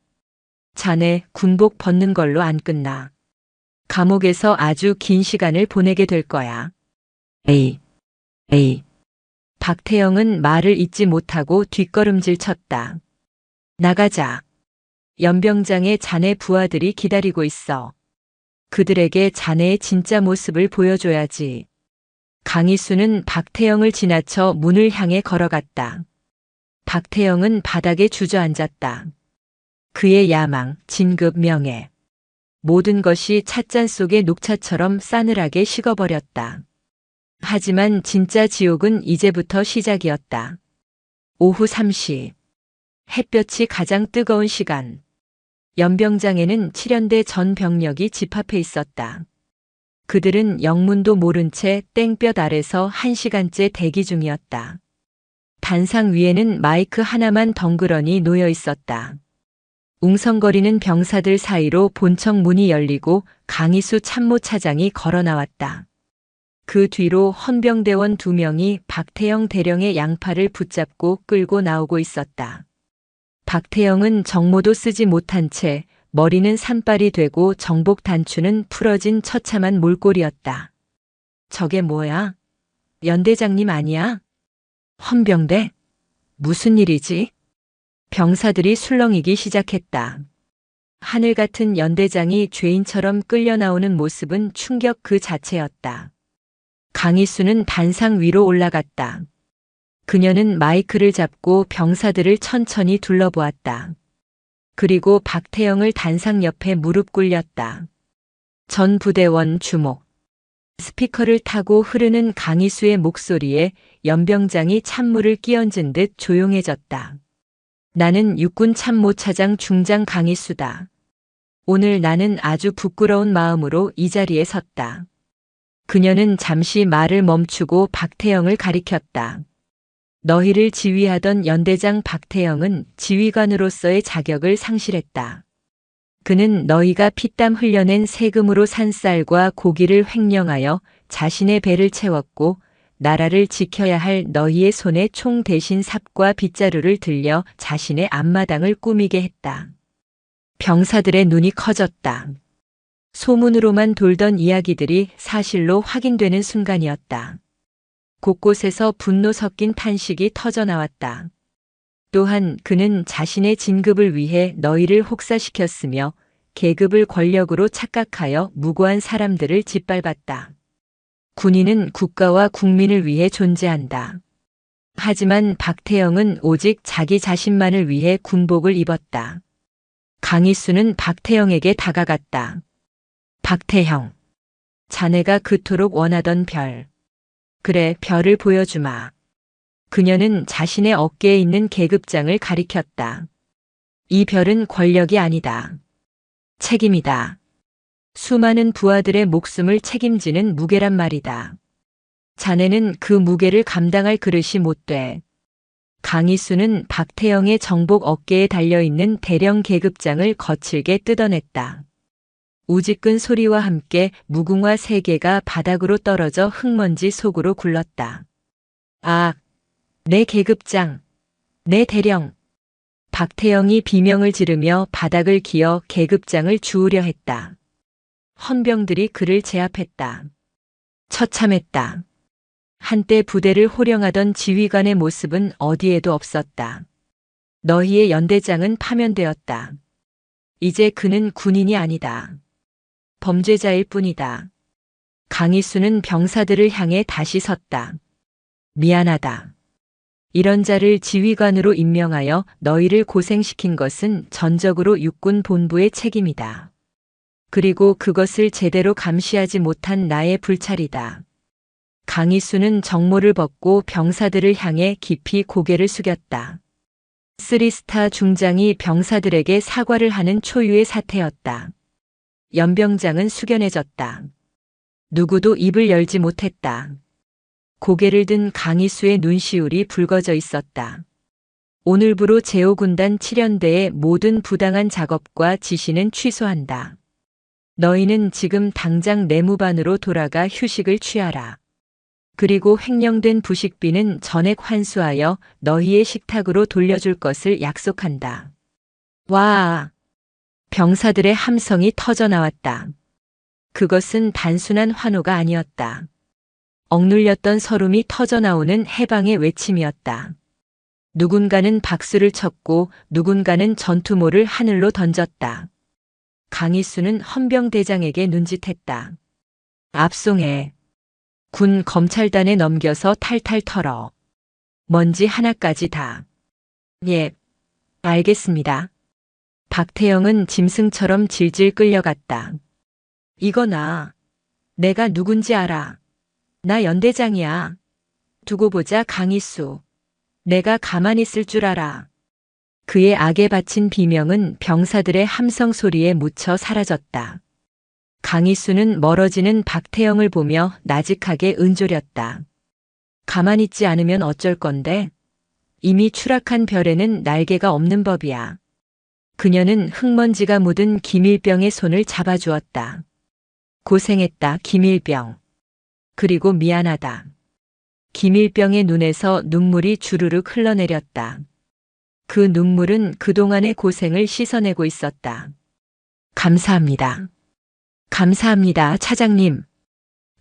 자네 군복 벗는 걸로 안 끝나. 감옥에서 아주 긴 시간을 보내게 될 거야. 에이. 박태영은 말을 잇지 못하고 뒷걸음질 쳤다. 나가자. 연병장에 자네 부하들이 기다리고 있어. 그들에게 자네의 진짜 모습을 보여줘야지. 강희수는 박태영을 지나쳐 문을 향해 걸어갔다. 박태영은 바닥에 주저앉았다. 그의 야망, 진급, 명예. 모든 것이 찻잔 속의 녹차처럼 싸늘하게 식어버렸다. 하지만 진짜 지옥은 이제부터 시작이었다. 오후 3시. 햇볕이 가장 뜨거운 시간. 연병장에는 7연대 전 병력이 집합해 있었다. 그들은 영문도 모른 채 땡볕 아래서 1시간째 대기 중이었다. 단상 위에는 마이크 하나만 덩그러니 놓여 있었다. 웅성거리는 병사들 사이로 본청 문이 열리고 강희수 참모차장이 걸어 나왔다. 그 뒤로 헌병대원 2명이 박태영 대령의 양팔을 붙잡고 끌고 나오고 있었다. 박태영은 정모도 쓰지 못한 채 머리는 산발이 되고 정복 단추는 풀어진 처참한 몰골이었다. 저게 뭐야? 연대장님 아니야? 헌병대? 무슨 일이지? 병사들이 술렁이기 시작했다. 하늘 같은 연대장이 죄인처럼 끌려 나오는 모습은 충격 그 자체였다. 강희수는 단상 위로 올라갔다. 그녀는 마이크를 잡고 병사들을 천천히 둘러보았다. 그리고 박태영을 단상 옆에 무릎 꿇렸다. 전 부대원 주목. 스피커를 타고 흐르는 강희수의 목소리에 연병장이 찬물을 끼얹은 듯 조용해졌다. 나는 육군 참모차장 중장 강희수다. 오늘 나는 아주 부끄러운 마음으로 이 자리에 섰다. 그녀는 잠시 말을 멈추고 박태영을 가리켰다. 너희를 지휘하던 연대장 박태영은 지휘관으로서의 자격을 상실했다. 그는 너희가 피땀 흘려낸 세금으로 산 쌀과 고기를 횡령하여 자신의 배를 채웠고 나라를 지켜야 할 너희의 손에 총 대신 삽과 빗자루를 들려 자신의 앞마당을 꾸미게 했다. 병사들의 눈이 커졌다. 소문으로만 돌던 이야기들이 사실로 확인되는 순간이었다. 곳곳에서 분노 섞인 탄식이 터져나왔다. 또한 그는 자신의 진급을 위해 너희를 혹사시켰으며 계급을 권력으로 착각하여 무고한 사람들을 짓밟았다. 군인은 국가와 국민을 위해 존재한다. 하지만 박태영은 오직 자기 자신만을 위해 군복을 입었다. 강희수는 박태영에게 다가갔다. 박태형, 자네가 그토록 원하던 별. 그래, 별을 보여주마. 그녀는 자신의 어깨에 있는 계급장을 가리켰다. 이 별은 권력이 아니다. 책임이다. 수많은 부하들의 목숨을 책임지는 무게란 말이다. 자네는 그 무게를 감당할 그릇이 못 돼. 강희수는 박태영의 정복 어깨에 달려있는 대령 계급장을 거칠게 뜯어냈다. 우직근 소리와 함께 무궁화 3개가 바닥으로 떨어져 흙먼지 속으로 굴렀다. 아, 내 계급장, 내 대령. 박태영이 비명을 지르며 바닥을 기어 계급장을 주우려 했다. 헌병들이 그를 제압했다. 처참했다. 한때 부대를 호령하던 지휘관의 모습은 어디에도 없었다. 너희의 연대장은 파면되었다. 이제 그는 군인이 아니다. 범죄자일 뿐이다. 강희수는 병사들을 향해 다시 섰다. 미안하다. 이런 자를 지휘관으로 임명하여 너희를 고생시킨 것은 전적으로 육군 본부의 책임이다. 그리고 그것을 제대로 감시하지 못한 나의 불찰이다. 강희수는 정모를 벗고 병사들을 향해 깊이 고개를 숙였다. 3스타 중장이 병사들에게 사과를 하는 초유의 사태였다. 연병장은 숙연해졌다. 누구도 입을 열지 못했다. 고개를 든 강희수의 눈시울이 붉어져 있었다. 오늘부로 제5군단 7연대의 모든 부당한 작업과 지시는 취소한다. 너희는 지금 당장 내무반으로 돌아가 휴식을 취하라. 그리고 횡령된 부식비는 전액 환수하여 너희의 식탁으로 돌려줄 것을 약속한다. 와! 병사들의 함성이 터져나왔다. 그것은 단순한 환호가 아니었다. 억눌렸던 서름이 터져나오는 해방의 외침이었다. 누군가는 박수를 쳤고 누군가는 전투모를 하늘로 던졌다. 강희수는 헌병대장에게 눈짓했다. 압송해. 군 검찰단에 넘겨서 탈탈 털어. 먼지 하나까지 다. 예, 알겠습니다. 박태영은 짐승처럼 질질 끌려갔다. 이거나. 내가 누군지 알아. 나 연대장이야. 두고 보자 강희수. 내가 가만히 있을 줄 알아. 그의 악에 바친 비명은 병사들의 함성 소리에 묻혀 사라졌다. 강희수는 멀어지는 박태영을 보며 나직하게 은조렸다. 가만히 있지 않으면 어쩔 건데? 이미 추락한 별에는 날개가 없는 법이야. 그녀는 흙먼지가 묻은 김일병의 손을 잡아주었다. 고생했다, 김일병. 그리고 미안하다. 김일병의 눈에서 눈물이 주르륵 흘러내렸다. 그 눈물은 그동안의 고생을 씻어내고 있었다. 감사합니다. 감사합니다, 차장님.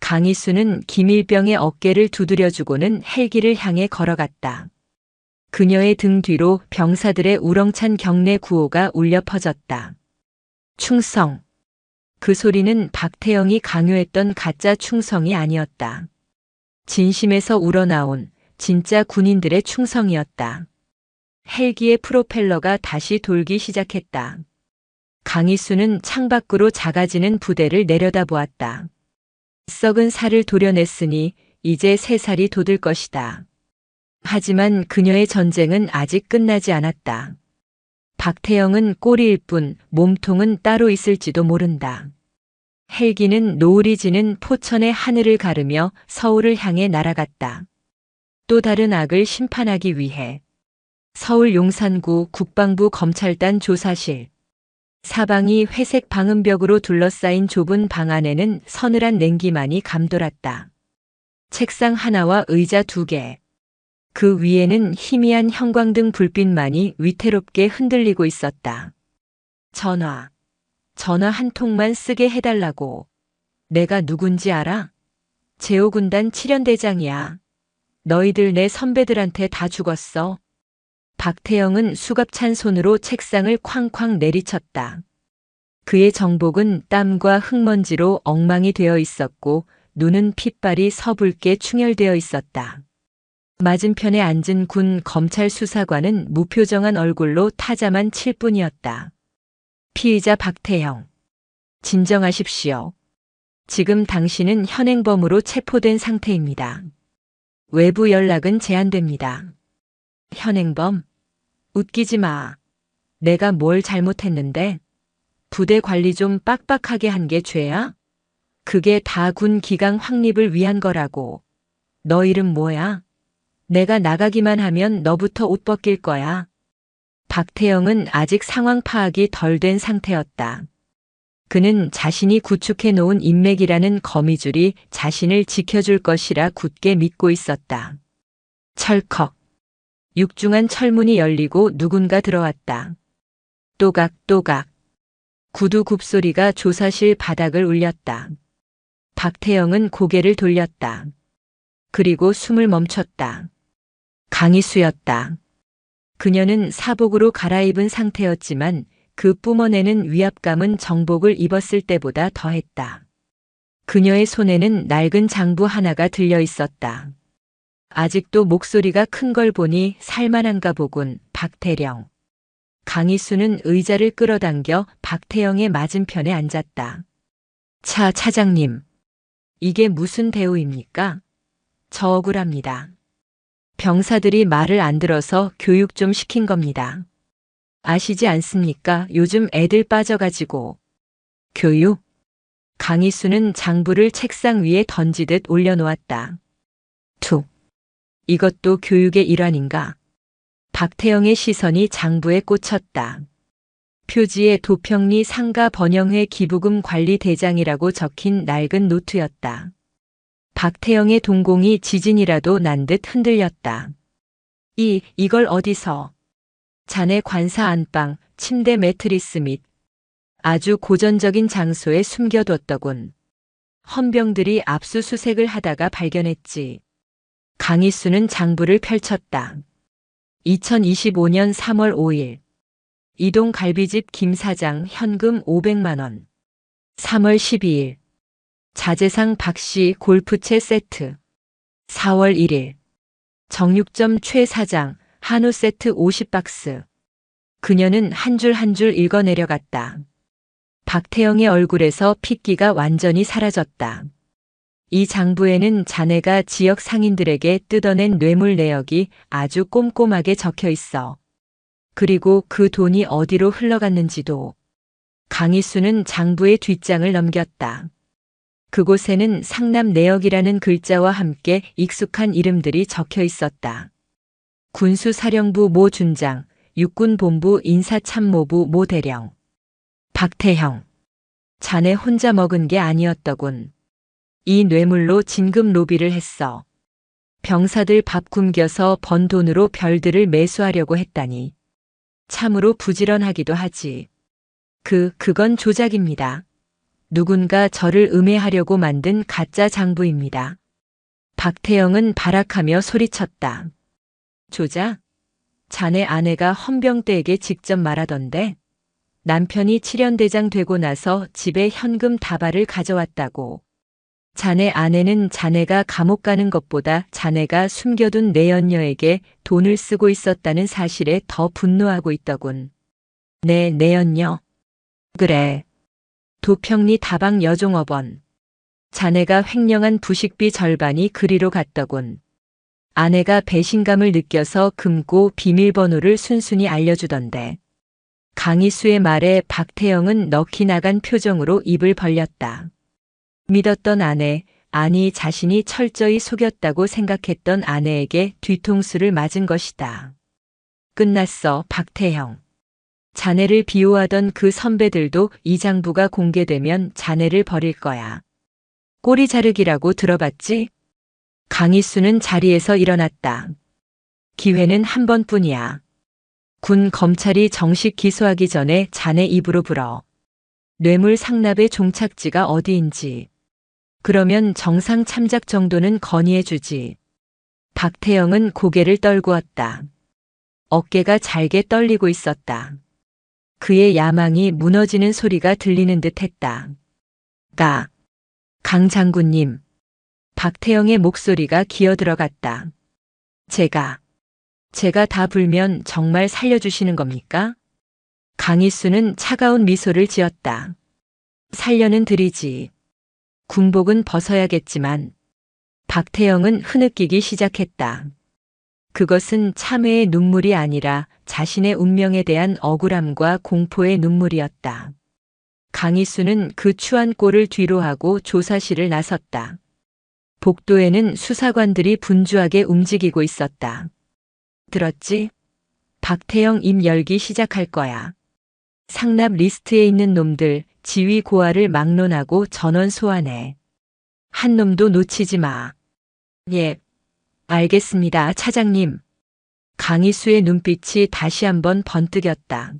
강희수는 김일병의 어깨를 두드려주고는 헬기를 향해 걸어갔다. 그녀의 등 뒤로 병사들의 우렁찬 경례 구호가 울려 퍼졌다. 충성. 그 소리는 박태영이 강요했던 가짜 충성이 아니었다. 진심에서 우러나온 진짜 군인들의 충성이었다. 헬기의 프로펠러가 다시 돌기 시작했다. 강희수는 창밖으로 작아지는 부대를 내려다보았다. 썩은 살을 도려냈으니 이제 새 살이 돋을 것이다. 하지만 그녀의 전쟁은 아직 끝나지 않았다. 박태영은 꼬리일 뿐 몸통은 따로 있을지도 모른다. 헬기는 노을이 지는 포천의 하늘을 가르며 서울을 향해 날아갔다. 또 다른 악을 심판하기 위해. 서울 용산구 국방부 검찰단 조사실. 사방이 회색 방음벽으로 둘러싸인 좁은 방 안에는 서늘한 냉기만이 감돌았다. 책상 하나와 의자 2개. 그 위에는 희미한 형광등 불빛만이 위태롭게 흔들리고 있었다. 전화 한 통만 쓰게 해달라고. 내가 누군지 알아? 제5군단 7연대장이야. 너희들 내 선배들한테 다 죽었어. 박태영은 수갑찬 손으로 책상을 쾅쾅 내리쳤다. 그의 정복은 땀과 흙먼지로 엉망이 되어 있었고 눈은 핏발이 서붉게 충혈되어 있었다. 맞은편에 앉은 군 검찰 수사관은 무표정한 얼굴로 타자만 칠 뿐이었다. 피의자 박태영. 진정하십시오. 지금 당신은 현행범으로 체포된 상태입니다. 외부 연락은 제한됩니다. 현행범? 웃기지 마. 내가 뭘 잘못했는데? 부대 관리 좀 빡빡하게 한 게 죄야? 그게 다 군 기강 확립을 위한 거라고. 너 이름 뭐야? 내가 나가기만 하면 너부터 옷 벗길 거야. 박태영은 아직 상황 파악이 덜 된 상태였다. 그는 자신이 구축해 놓은 인맥이라는 거미줄이 자신을 지켜줄 것이라 굳게 믿고 있었다. 철컥. 육중한 철문이 열리고 누군가 들어왔다. 또각또각. 구두 굽소리가 조사실 바닥을 울렸다. 박태영은 고개를 돌렸다. 그리고 숨을 멈췄다. 강희수였다. 그녀는 사복으로 갈아입은 상태였지만 그 뿜어내는 위압감은 정복을 입었을 때보다 더했다. 그녀의 손에는 낡은 장부 하나가 들려 있었다. 아직도 목소리가 큰 걸 보니 살만한가 보군, 박태령. 강희수는 의자를 끌어당겨 박태영의 맞은편에 앉았다. 차장님. 이게 무슨 대우입니까? 저 억울합니다. 병사들이 말을 안 들어서 교육 좀 시킨 겁니다. 아시지 않습니까? 요즘 애들 빠져가지고. 교육? 강희수는 장부를 책상 위에 던지듯 올려놓았다. 툭. 이것도 교육의 일환인가? 박태영의 시선이 장부에 꽂혔다. 표지에 도평리 상가 번영회 기부금 관리 대장이라고 적힌 낡은 노트였다. 박태영의 동공이 지진이라도 난 듯 흔들렸다. 이걸 어디서? 자네 관사 안방, 침대 매트리스 및 아주 고전적인 장소에 숨겨뒀더군. 헌병들이 압수수색을 하다가 발견했지. 강희수는 장부를 펼쳤다. 2025년 3월 5일. 이동 갈비집 김 사장 현금 500만 원. 3월 12일. 자재상 박씨 골프채 세트. 4월 1일. 정육점 최 사장 한우 세트 50박스. 그녀는 한 줄 한 줄 읽어 내려갔다. 박태영의 얼굴에서 핏기가 완전히 사라졌다. 이 장부에는 자네가 지역 상인들에게 뜯어낸 뇌물 내역이 아주 꼼꼼하게 적혀 있어. 그리고 그 돈이 어디로 흘러갔는지도. 강희수는 장부의 뒷장을 넘겼다. 그곳에는 상남 내역이라는 글자와 함께 익숙한 이름들이 적혀 있었다. 군수사령부 모 준장, 육군본부 인사참모부 모 대령. 박태형. 자네 혼자 먹은 게 아니었더군. 이 뇌물로 진급 로비를 했어. 병사들 밥 굶겨서 번 돈으로 별들을 매수하려고 했다니. 참으로 부지런하기도 하지. 그건 조작입니다. 누군가 저를 음해하려고 만든 가짜 장부입니다. 박태영은 발악하며 소리쳤다. 조작? 자네 아내가 헌병대에게 직접 말하던데. 남편이 칠연대장 되고 나서 집에 현금 다발을 가져왔다고. 자네 아내는 자네가 감옥 가는 것보다 자네가 숨겨둔 내연녀에게 돈을 쓰고 있었다는 사실에 더 분노하고 있더군. 내 내연녀? 그래. 도평리 다방 여종업원. 자네가 횡령한 부식비 절반이 그리로 갔더군. 아내가 배신감을 느껴서 금고 비밀번호를 순순히 알려주던데. 강희수의 말에 박태영은 넋이 나간 표정으로 입을 벌렸다. 믿었던 아내, 아니 자신이 철저히 속였다고 생각했던 아내에게 뒤통수를 맞은 것이다. 끝났어, 박태형. 자네를 비호하던 그 선배들도 이 장부가 공개되면 자네를 버릴 거야. 꼬리 자르기라고 들어봤지? 강희수는 자리에서 일어났다. 기회는 한 번뿐이야. 군 검찰이 정식 기소하기 전에 자네 입으로 불어. 뇌물 상납의 종착지가 어디인지. 그러면 정상 참작 정도는 건의해주지. 박태영은 고개를 떨구었다. 어깨가 잘게 떨리고 있었다. 그의 야망이 무너지는 소리가 들리는 듯 했다. 강 장군님. 박태영의 목소리가 기어들어갔다. 제가 다 불면 정말 살려주시는 겁니까? 강희수는 차가운 미소를 지었다. 살려는 드리지. 군복은 벗어야겠지만. 박태영은 흐느끼기 시작했다. 그것은 참회의 눈물이 아니라 자신의 운명에 대한 억울함과 공포의 눈물이었다. 강희수는 그 추한 꼴을 뒤로하고 조사실을 나섰다. 복도에는 수사관들이 분주하게 움직이고 있었다. 들었지? 박태영 입 열기 시작할 거야. 상납 리스트에 있는 놈들 지위 고하를 막론하고 전원 소환해. 한 놈도 놓치지 마. 예, 알겠습니다, 차장님. 강희수의 눈빛이 다시 한번 번뜩였다.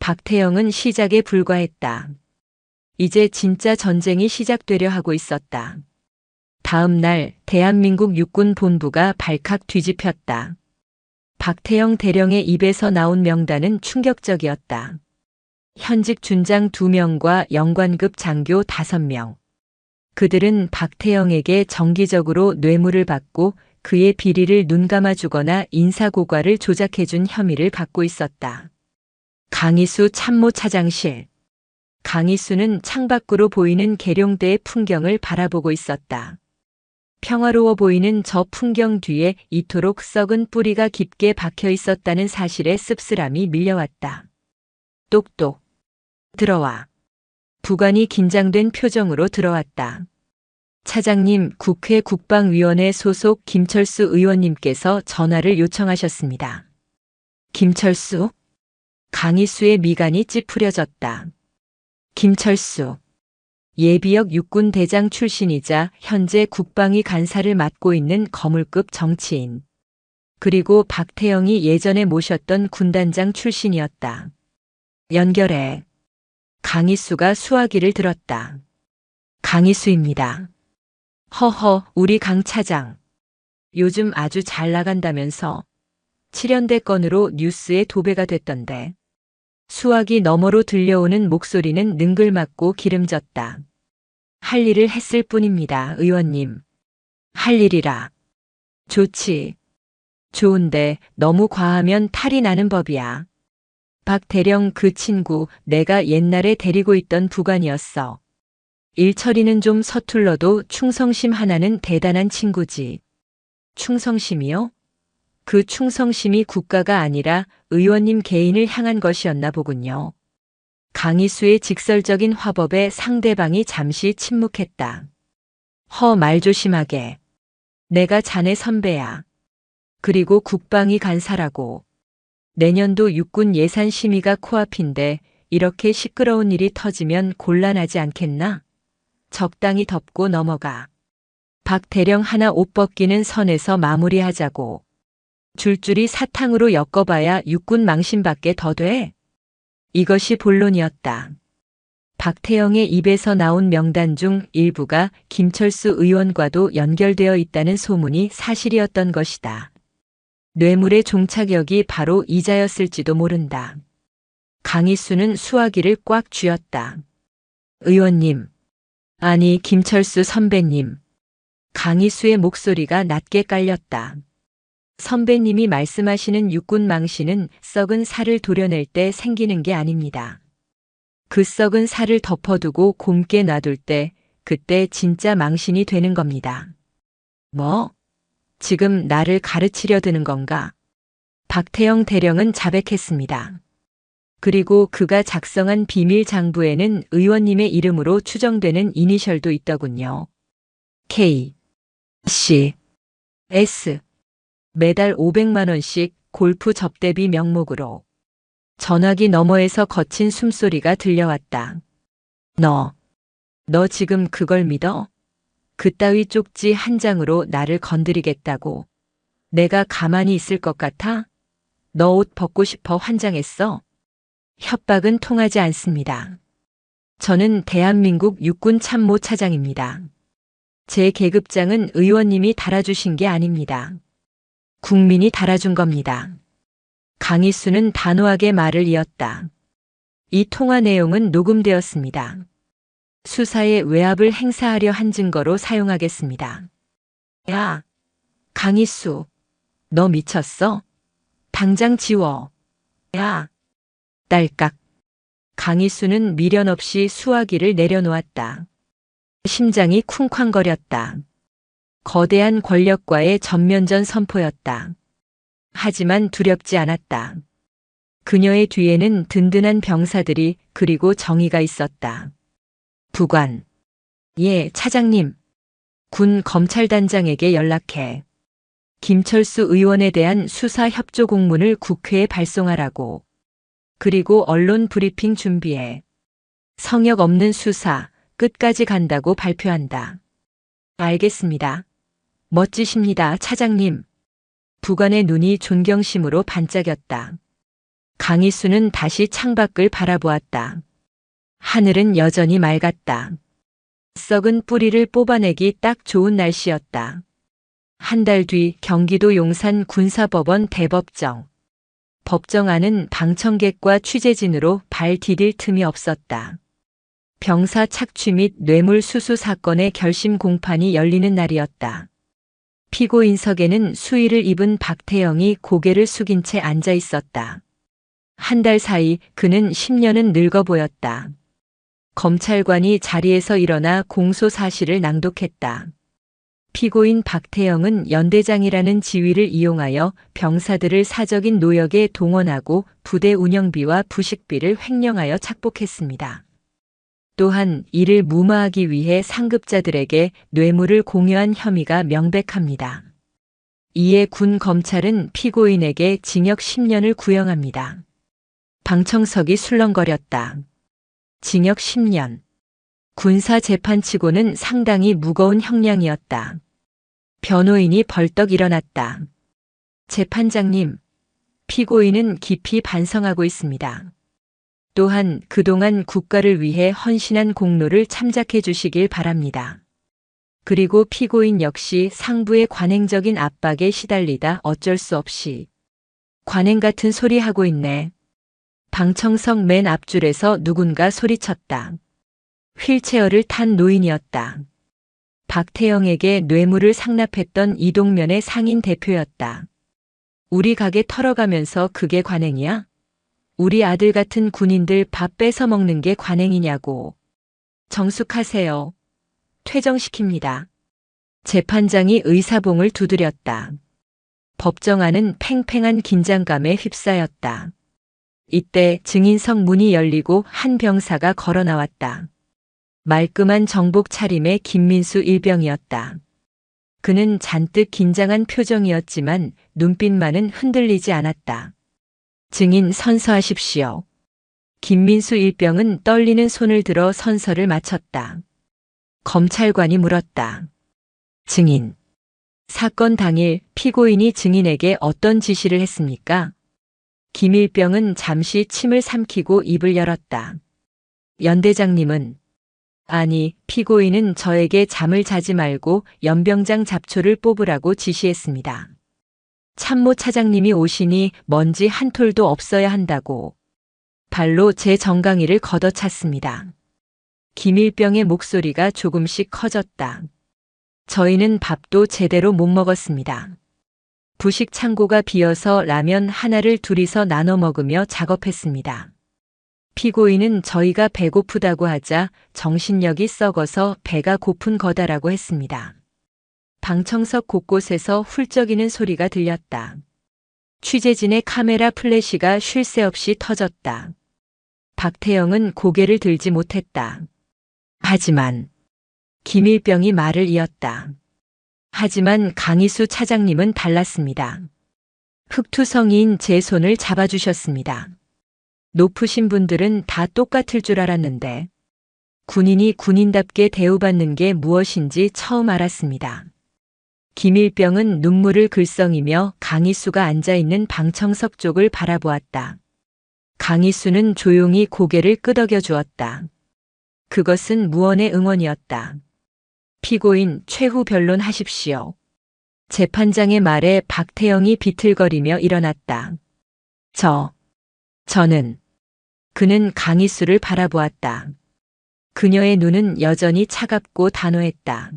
박태영은 시작에 불과했다. 이제 진짜 전쟁이 시작되려 하고 있었다. 다음 날 대한민국 육군 본부가 발칵 뒤집혔다. 박태영 대령의 입에서 나온 명단은 충격적이었다. 현직 준장 2명과 영관급 장교 5명. 그들은 박태영에게 정기적으로 뇌물을 받고 그의 비리를 눈감아주거나 인사고과를 조작해준 혐의를 받고 있었다. 강희수 참모차장실. 강희수는 창밖으로 보이는 계룡대의 풍경을 바라보고 있었다. 평화로워 보이는 저 풍경 뒤에 이토록 썩은 뿌리가 깊게 박혀 있었다는 사실에 씁쓸함이 밀려왔다. 똑똑. 들어와. 부관이 긴장된 표정으로 들어왔다. 차장님, 국회 국방위원회 소속 김철수 의원님께서 전화를 요청하셨습니다. 김철수? 강희수의 미간이 찌푸려졌다. 김철수. 예비역 육군 대장 출신이자 현재 국방위 간사를 맡고 있는 거물급 정치인. 그리고 박태영이 예전에 모셨던 군단장 출신이었다. 연결해. 강희수가 수화기를 들었다. 강희수입니다. 허허, 우리 강 차장. 요즘 아주 잘 나간다면서. 7연대 건으로 뉴스에 도배가 됐던데. 수화기 너머로 들려오는 목소리는 능글맞고 기름졌다. 할 일을 했을 뿐입니다, 의원님. 할 일이라. 좋지. 좋은데 너무 과하면 탈이 나는 법이야. 박 대령 그 친구 내가 옛날에 데리고 있던 부관이었어. 일 처리는 좀 서툴러도 충성심 하나는 대단한 친구지. 충성심이요? 그 충성심이 국가가 아니라 의원님 개인을 향한 것이었나 보군요. 강희수의 직설적인 화법에 상대방이 잠시 침묵했다. 말 조심하게. 내가 자네 선배야. 그리고 국방위 간사라고. 내년도 육군 예산 심의가 코앞인데 이렇게 시끄러운 일이 터지면 곤란하지 않겠나? 적당히 덮고 넘어가. 박 대령 하나 옷 벗기는 선에서 마무리하자고. 줄줄이 사탕으로 엮어봐야 육군 망신밖에 더 돼. 이것이 본론이었다. 박태영의 입에서 나온 명단 중 일부가 김철수 의원과도 연결되어 있다는 소문이 사실이었던 것이다. 뇌물의 종착역이 바로 이자였을지도 모른다. 강희수는 수화기를 꽉 쥐었다. 의원님. 아니, 김철수 선배님. 강희수의 목소리가 낮게 깔렸다. 선배님이 말씀하시는 육군 망신은 썩은 살을 도려낼 때 생기는 게 아닙니다. 그 썩은 살을 덮어두고 곰게 놔둘 때 그때 진짜 망신이 되는 겁니다. 뭐? 지금 나를 가르치려 드는 건가? 박태영 대령은 자백했습니다. 그리고 그가 작성한 비밀 장부에는 의원님의 이름으로 추정되는 이니셜도 있더군요. K, C, S. 매달 500만 원씩 골프 접대비 명목으로. 전화기 너머에서 거친 숨소리가 들려왔다. 너 지금 그걸 믿어? 그따위 쪽지 한 장으로 나를 건드리겠다고. 내가 가만히 있을 것 같아? 너 옷 벗고 싶어 환장했어? 협박은 통하지 않습니다. 저는 대한민국 육군 참모차장입니다. 제 계급장은 의원님이 달아주신 게 아닙니다. 국민이 달아준 겁니다. 강희수는 단호하게 말을 이었다. 이 통화 내용은 녹음되었습니다. 수사에 외압을 행사하려 한 증거로 사용하겠습니다. 야, 강희수, 너 미쳤어? 당장 지워. 야, 딸깍. 강희수는 미련 없이 수화기를 내려놓았다. 심장이 쿵쾅거렸다. 거대한 권력과의 전면전 선포였다. 하지만 두렵지 않았다. 그녀의 뒤에는 든든한 병사들이 그리고 정의가 있었다. 부관. 예, 차장님. 군 검찰단장에게 연락해. 김철수 의원에 대한 수사 협조 공문을 국회에 발송하라고. 그리고 언론 브리핑 준비해. 성역 없는 수사 끝까지 간다고 발표한다. 알겠습니다. 멋지십니다, 차장님. 부관의 눈이 존경심으로 반짝였다. 강희수는 다시 창밖을 바라보았다. 하늘은 여전히 맑았다. 썩은 뿌리를 뽑아내기 딱 좋은 날씨였다. 한 달 뒤 경기도 용산 군사법원 대법정. 법정 안은 방청객과 취재진으로 발 디딜 틈이 없었다. 병사 착취 및 뇌물 수수 사건의 결심 공판이 열리는 날이었다. 피고인석에는 수의를 입은 박태영이 고개를 숙인 채 앉아 있었다. 한 달 사이 그는 10년은 늙어 보였다. 검찰관이 자리에서 일어나 공소 사실을 낭독했다. 피고인 박태영은 연대장이라는 지위를 이용하여 병사들을 사적인 노역에 동원하고 부대 운영비와 부식비를 횡령하여 착복했습니다. 또한 이를 무마하기 위해 상급자들에게 뇌물을 공여한 혐의가 명백합니다. 이에 군 검찰은 피고인에게 징역 10년을 구형합니다. 방청석이 술렁거렸다. 징역 10년. 군사 재판치고는 상당히 무거운 형량이었다. 변호인이 벌떡 일어났다. 재판장님, 피고인은 깊이 반성하고 있습니다. 또한 그동안 국가를 위해 헌신한 공로를 참작해 주시길 바랍니다. 그리고 피고인 역시 상부의 관행적인 압박에 시달리다 어쩔 수 없이 관행 같은 소리 하고 있네. 방청석 맨 앞줄에서 누군가 소리쳤다. 휠체어를 탄 노인이었다. 박태영에게 뇌물을 상납했던 이동면의 상인 대표였다. 우리 가게 털어가면서 그게 관행이야? 우리 아들 같은 군인들 밥 뺏어 먹는 게 관행이냐고. 정숙하세요. 퇴정시킵니다. 재판장이 의사봉을 두드렸다. 법정안은 팽팽한 긴장감에 휩싸였다. 이때 증인석 문이 열리고 한 병사가 걸어 나왔다. 말끔한 정복 차림의 김민수 일병이었다. 그는 잔뜩 긴장한 표정이었지만 눈빛만은 흔들리지 않았다. 증인 선서하십시오. 김민수 일병은 떨리는 손을 들어 선서를 마쳤다. 검찰관이 물었다. 증인. 사건 당일 피고인이 증인에게 어떤 지시를 했습니까? 김 일병은 잠시 침을 삼키고 입을 열었다. 연대장님은 아니, 피고인은 저에게 잠을 자지 말고 연병장 잡초를 뽑으라고 지시했습니다. 참모 차장님이 오시니 먼지 한 톨도 없어야 한다고. 발로 제 정강이를 걷어찼습니다. 김일병의 목소리가 조금씩 커졌다. 저희는 밥도 제대로 못 먹었습니다. 부식 창고가 비어서 라면 하나를 둘이서 나눠 먹으며 작업했습니다. 피고인은 저희가 배고프다고 하자 정신력이 썩어서 배가 고픈 거다라고 했습니다. 방청석 곳곳에서 훌쩍이는 소리가 들렸다. 취재진의 카메라 플래시가 쉴 새 없이 터졌다. 박태영은 고개를 들지 못했다. 하지만 김일병이 말을 이었다. 하지만 강희수 차장님은 달랐습니다. 흑투성이인 제 손을 잡아주셨습니다. 높으신 분들은 다 똑같을 줄 알았는데 군인이 군인답게 대우받는 게 무엇인지 처음 알았습니다. 김일병은 눈물을 글썽이며 강희수가 앉아있는 방청석 쪽을 바라보았다. 강희수는 조용히 고개를 끄덕여 주었다. 그것은 무언의 응원이었다. 피고인 최후 변론하십시오. 재판장의 말에 박태영이 비틀거리며 일어났다. 저는 그는 강희수를 바라보았다. 그녀의 눈은 여전히 차갑고 단호했다.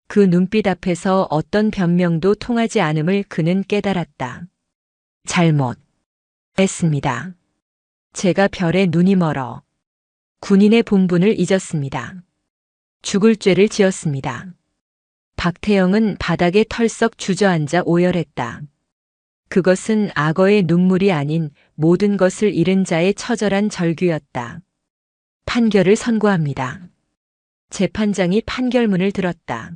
그 눈빛 앞에서 어떤 변명도 통하지 않음을 그는 깨달았다. 잘못했습니다. 제가 별에 눈이 멀어 군인의 본분을 잊었습니다. 죽을 죄를 지었습니다. 박태영은 바닥에 털썩 주저앉아 오열했다. 그것은 악어의 눈물이 아닌 모든 것을 잃은 자의 처절한 절규였다. 판결을 선고합니다. 재판장이 판결문을 들었다.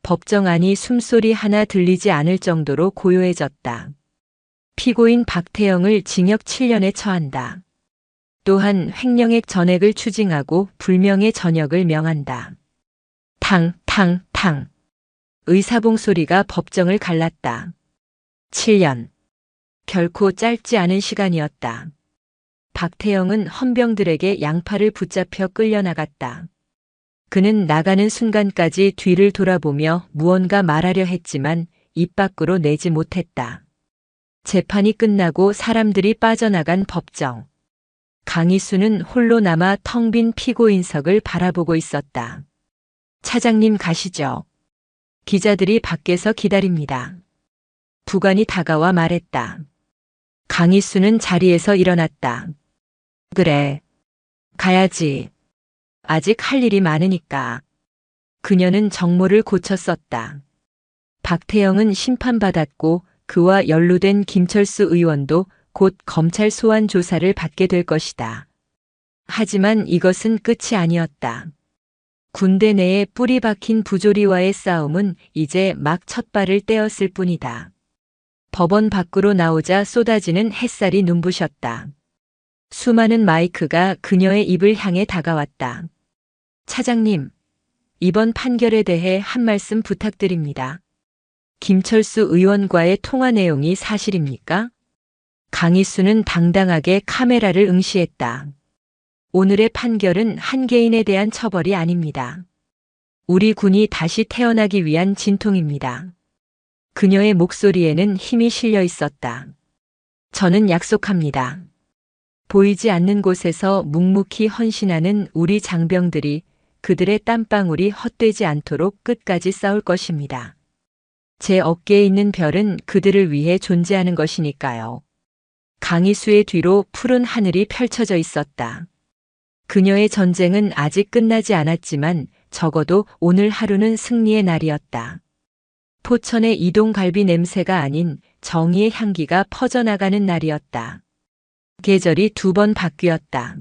법정 안이 숨소리 하나 들리지 않을 정도로 고요해졌다. 피고인 박태영을 징역 7년에 처한다. 또한 횡령액 전액을 추징하고 불명예 전역을 명한다. 탕. 의사봉 소리가 법정을 갈랐다. 7년. 결코 짧지 않은 시간이었다. 박태영은 헌병들에게 양팔을 붙잡혀 끌려나갔다. 그는 나가는 순간까지 뒤를 돌아보며 무언가 말하려 했지만 입 밖으로 내지 못했다. 재판이 끝나고 사람들이 빠져나간 법정. 강희수는 홀로 남아 텅 빈 피고인석을 바라보고 있었다. 차장님 가시죠. 기자들이 밖에서 기다립니다. 부관이 다가와 말했다. 강희수는 자리에서 일어났다. 그래. 가야지. 아직 할 일이 많으니까. 그녀는 정모를 고쳤었다. 박태영은 심판받았고 그와 연루된 김철수 의원도 곧 검찰 소환 조사를 받게 될 것이다. 하지만 이것은 끝이 아니었다. 군대 내에 뿌리 박힌 부조리와의 싸움은 이제 막 첫 발을 떼었을 뿐이다. 법원 밖으로 나오자 쏟아지는 햇살이 눈부셨다. 수많은 마이크가 그녀의 입을 향해 다가왔다. 차장님, 이번 판결에 대해 한 말씀 부탁드립니다. 김철수 의원과의 통화 내용이 사실입니까? 강희수는 당당하게 카메라를 응시했다. 오늘의 판결은 한 개인에 대한 처벌이 아닙니다. 우리 군이 다시 태어나기 위한 진통입니다. 그녀의 목소리에는 힘이 실려 있었다. 저는 약속합니다. 보이지 않는 곳에서 묵묵히 헌신하는 우리 장병들이 그들의 땀방울이 헛되지 않도록 끝까지 싸울 것입니다. 제 어깨에 있는 별은 그들을 위해 존재하는 것이니까요. 강희수의 뒤로 푸른 하늘이 펼쳐져 있었다. 그녀의 전쟁은 아직 끝나지 않았지만 적어도 오늘 하루는 승리의 날이었다. 포천의 이동갈비 냄새가 아닌 정의의 향기가 퍼져나가는 날이었다. 계절이 두 번 바뀌었다.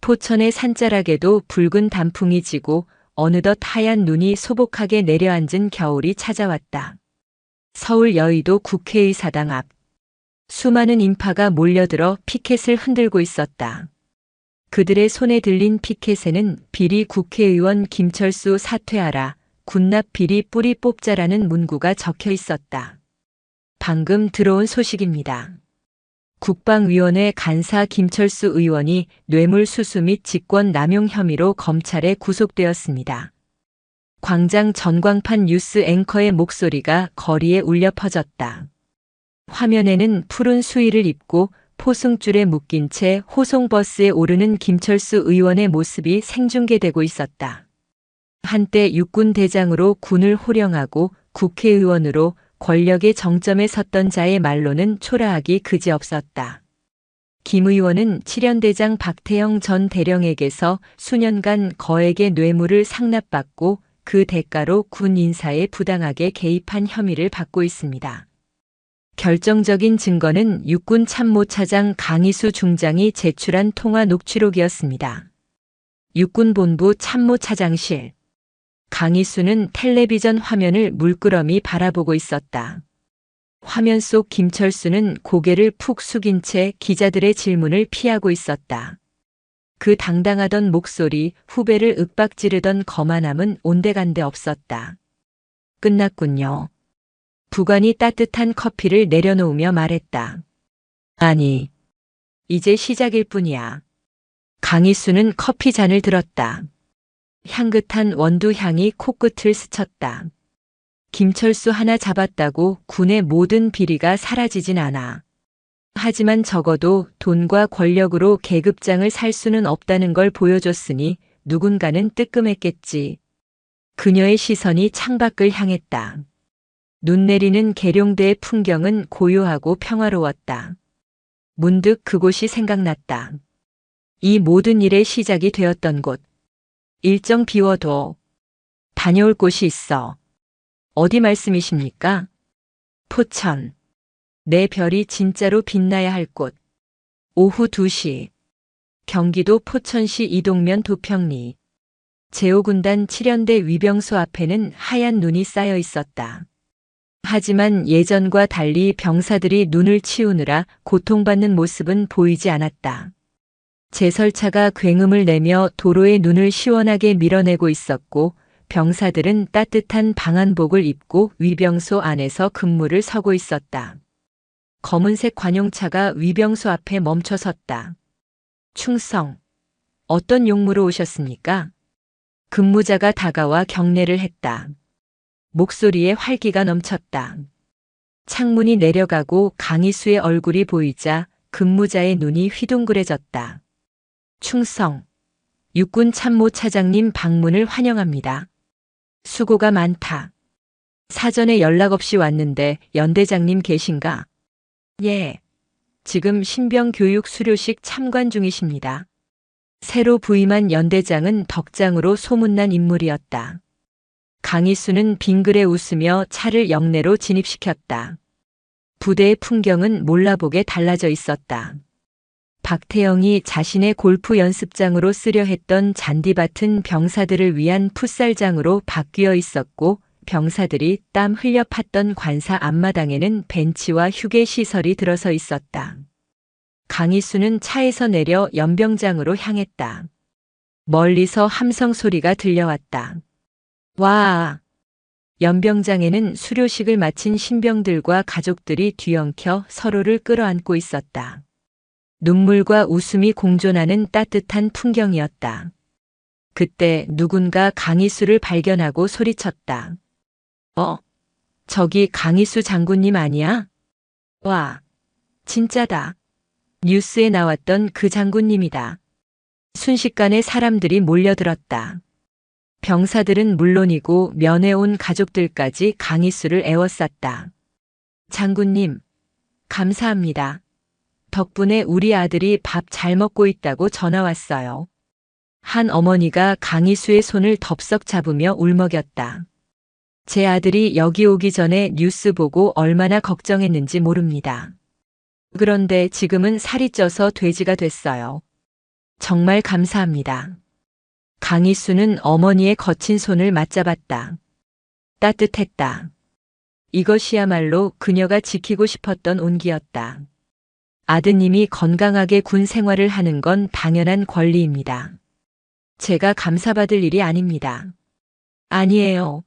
포천의 산자락에도 붉은 단풍이 지고 어느덧 하얀 눈이 소복하게 내려앉은 겨울이 찾아왔다. 서울 여의도 국회의사당 앞. 수많은 인파가 몰려들어 피켓을 흔들고 있었다. 그들의 손에 들린 피켓에는 비리 국회의원 김철수 사퇴하라, 군납 비리 뿌리 뽑자라는 문구가 적혀 있었다. 방금 들어온 소식입니다. 국방위원회 간사 김철수 의원이 뇌물수수 및 직권남용 혐의로 검찰에 구속되었습니다. 광장 전광판 뉴스 앵커의 목소리가 거리에 울려 퍼졌다. 화면에는 푸른 수의를 입고 포승줄에 묶인 채 호송버스에 오르는 김철수 의원의 모습이 생중계되고 있었다. 한때 육군 대장으로 군을 호령하고 국회의원으로 권력의 정점에 섰던 자의 말로는 초라하기 그지없었다. 김 의원은 칠연대장 박태영 전 대령에게서 수년간 거액의 뇌물을 상납받고 그 대가로 군 인사에 부당하게 개입한 혐의를 받고 있습니다. 결정적인 증거는 육군 참모차장 강희수 중장이 제출한 통화 녹취록이었습니다. 육군본부 참모차장실. 강희수는 텔레비전 화면을 물끄러미 바라보고 있었다. 화면 속 김철수는 고개를 푹 숙인 채 기자들의 질문을 피하고 있었다. 그 당당하던 목소리, 후배를 윽박지르던 거만함은 온데간데 없었다. 끝났군요. 부관이 따뜻한 커피를 내려놓으며 말했다. 아니, 이제 시작일 뿐이야. 강희수는 커피 잔을 들었다. 향긋한 원두 향이 코끝을 스쳤다. 김철수 하나 잡았다고 군의 모든 비리가 사라지진 않아. 하지만 적어도 돈과 권력으로 계급장을 살 수는 없다는 걸 보여줬으니 누군가는 뜨끔했겠지. 그녀의 시선이 창밖을 향했다. 눈 내리는 계룡대의 풍경은 고요하고 평화로웠다. 문득 그곳이 생각났다. 이 모든 일의 시작이 되었던 곳. 일정 비워둬. 다녀올 곳이 있어. 어디 말씀이십니까? 포천. 내 별이 진짜로 빛나야 할 곳. 오후 2시. 경기도 포천시 이동면 도평리. 제5군단 7연대 위병소 앞에는 하얀 눈이 쌓여 있었다. 하지만 예전과 달리 병사들이 눈을 치우느라 고통받는 모습은 보이지 않았다. 제설차가 굉음을 내며 도로의 눈을 시원하게 밀어내고 있었고 병사들은 따뜻한 방한복을 입고 위병소 안에서 근무를 서고 있었다. 검은색 관용차가 위병소 앞에 멈춰 섰다. 충성. 어떤 용무로 오셨습니까? 근무자가 다가와 경례를 했다. 목소리에 활기가 넘쳤다. 창문이 내려가고 강희수의 얼굴이 보이자 근무자의 눈이 휘둥그레졌다. 충성. 육군 참모차장님 방문을 환영합니다. 수고가 많다. 사전에 연락 없이 왔는데 연대장님 계신가? 예. 지금 신병 교육 수료식 참관 중이십니다. 새로 부임한 연대장은 덕장으로 소문난 인물이었다. 강희수는 빙그레 웃으며 차를 역내로 진입시켰다. 부대의 풍경은 몰라보게 달라져 있었다. 박태영이 자신의 골프 연습장으로 쓰려 했던 잔디밭은 병사들을 위한 풋살장으로 바뀌어 있었고 병사들이 땀 흘려 팠던 관사 앞마당에는 벤치와 휴게 시설이 들어서 있었다. 강희수는 차에서 내려 연병장으로 향했다. 멀리서 함성 소리가 들려왔다. 와! 연병장에는 수료식을 마친 신병들과 가족들이 뒤엉켜 서로를 끌어안고 있었다. 눈물과 웃음이 공존하는 따뜻한 풍경이었다. 그때 누군가 강희수를 발견하고 소리쳤다. 저기 강희수 장군님 아니야? 와, 진짜다. 뉴스에 나왔던 그 장군님이다. 순식간에 사람들이 몰려들었다. 병사들은 물론이고 면회 온 가족들까지 강희수를 애워쌌다. 장군님, 감사합니다. 덕분에 우리 아들이 밥 잘 먹고 있다고 전화 왔어요. 한 어머니가 강희수의 손을 덥석 잡으며 울먹였다. 제 아들이 여기 오기 전에 뉴스 보고 얼마나 걱정했는지 모릅니다. 그런데 지금은 살이 쪄서 돼지가 됐어요. 정말 감사합니다. 강희수는 어머니의 거친 손을 맞잡았다. 따뜻했다. 이것이야말로 그녀가 지키고 싶었던 온기였다. 아드님이 건강하게 군 생활을 하는 건 당연한 권리입니다. 제가 감사받을 일이 아닙니다. 아니에요.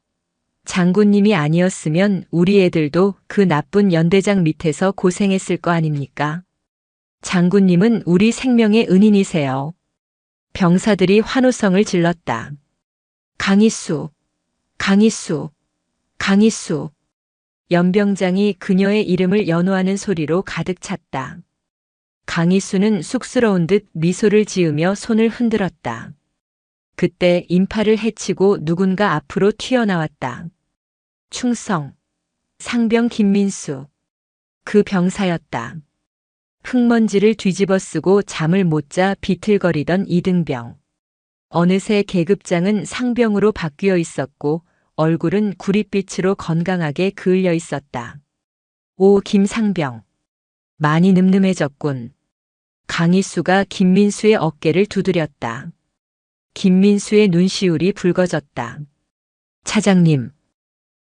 장군님이 아니었으면 우리 애들도 그 나쁜 연대장 밑에서 고생했을 거 아닙니까? 장군님은 우리 생명의 은인이세요. 병사들이 환호성을 질렀다. 강희수, 강희수, 강희수. 연병장이 그녀의 이름을 연호하는 소리로 가득 찼다. 강희수는 쑥스러운 듯 미소를 지으며 손을 흔들었다. 그때 인파를 헤치고 누군가 앞으로 튀어나왔다. 충성, 상병 김민수. 그 병사였다. 흙먼지를 뒤집어 쓰고 잠을 못 자 비틀거리던 이등병. 어느새 계급장은 상병으로 바뀌어 있었고 얼굴은 구릿빛으로 건강하게 그을려 있었다. 오, 김상병. 많이 늠름해졌군. 강희수가 김민수의 어깨를 두드렸다. 김민수의 눈시울이 붉어졌다. 차장님,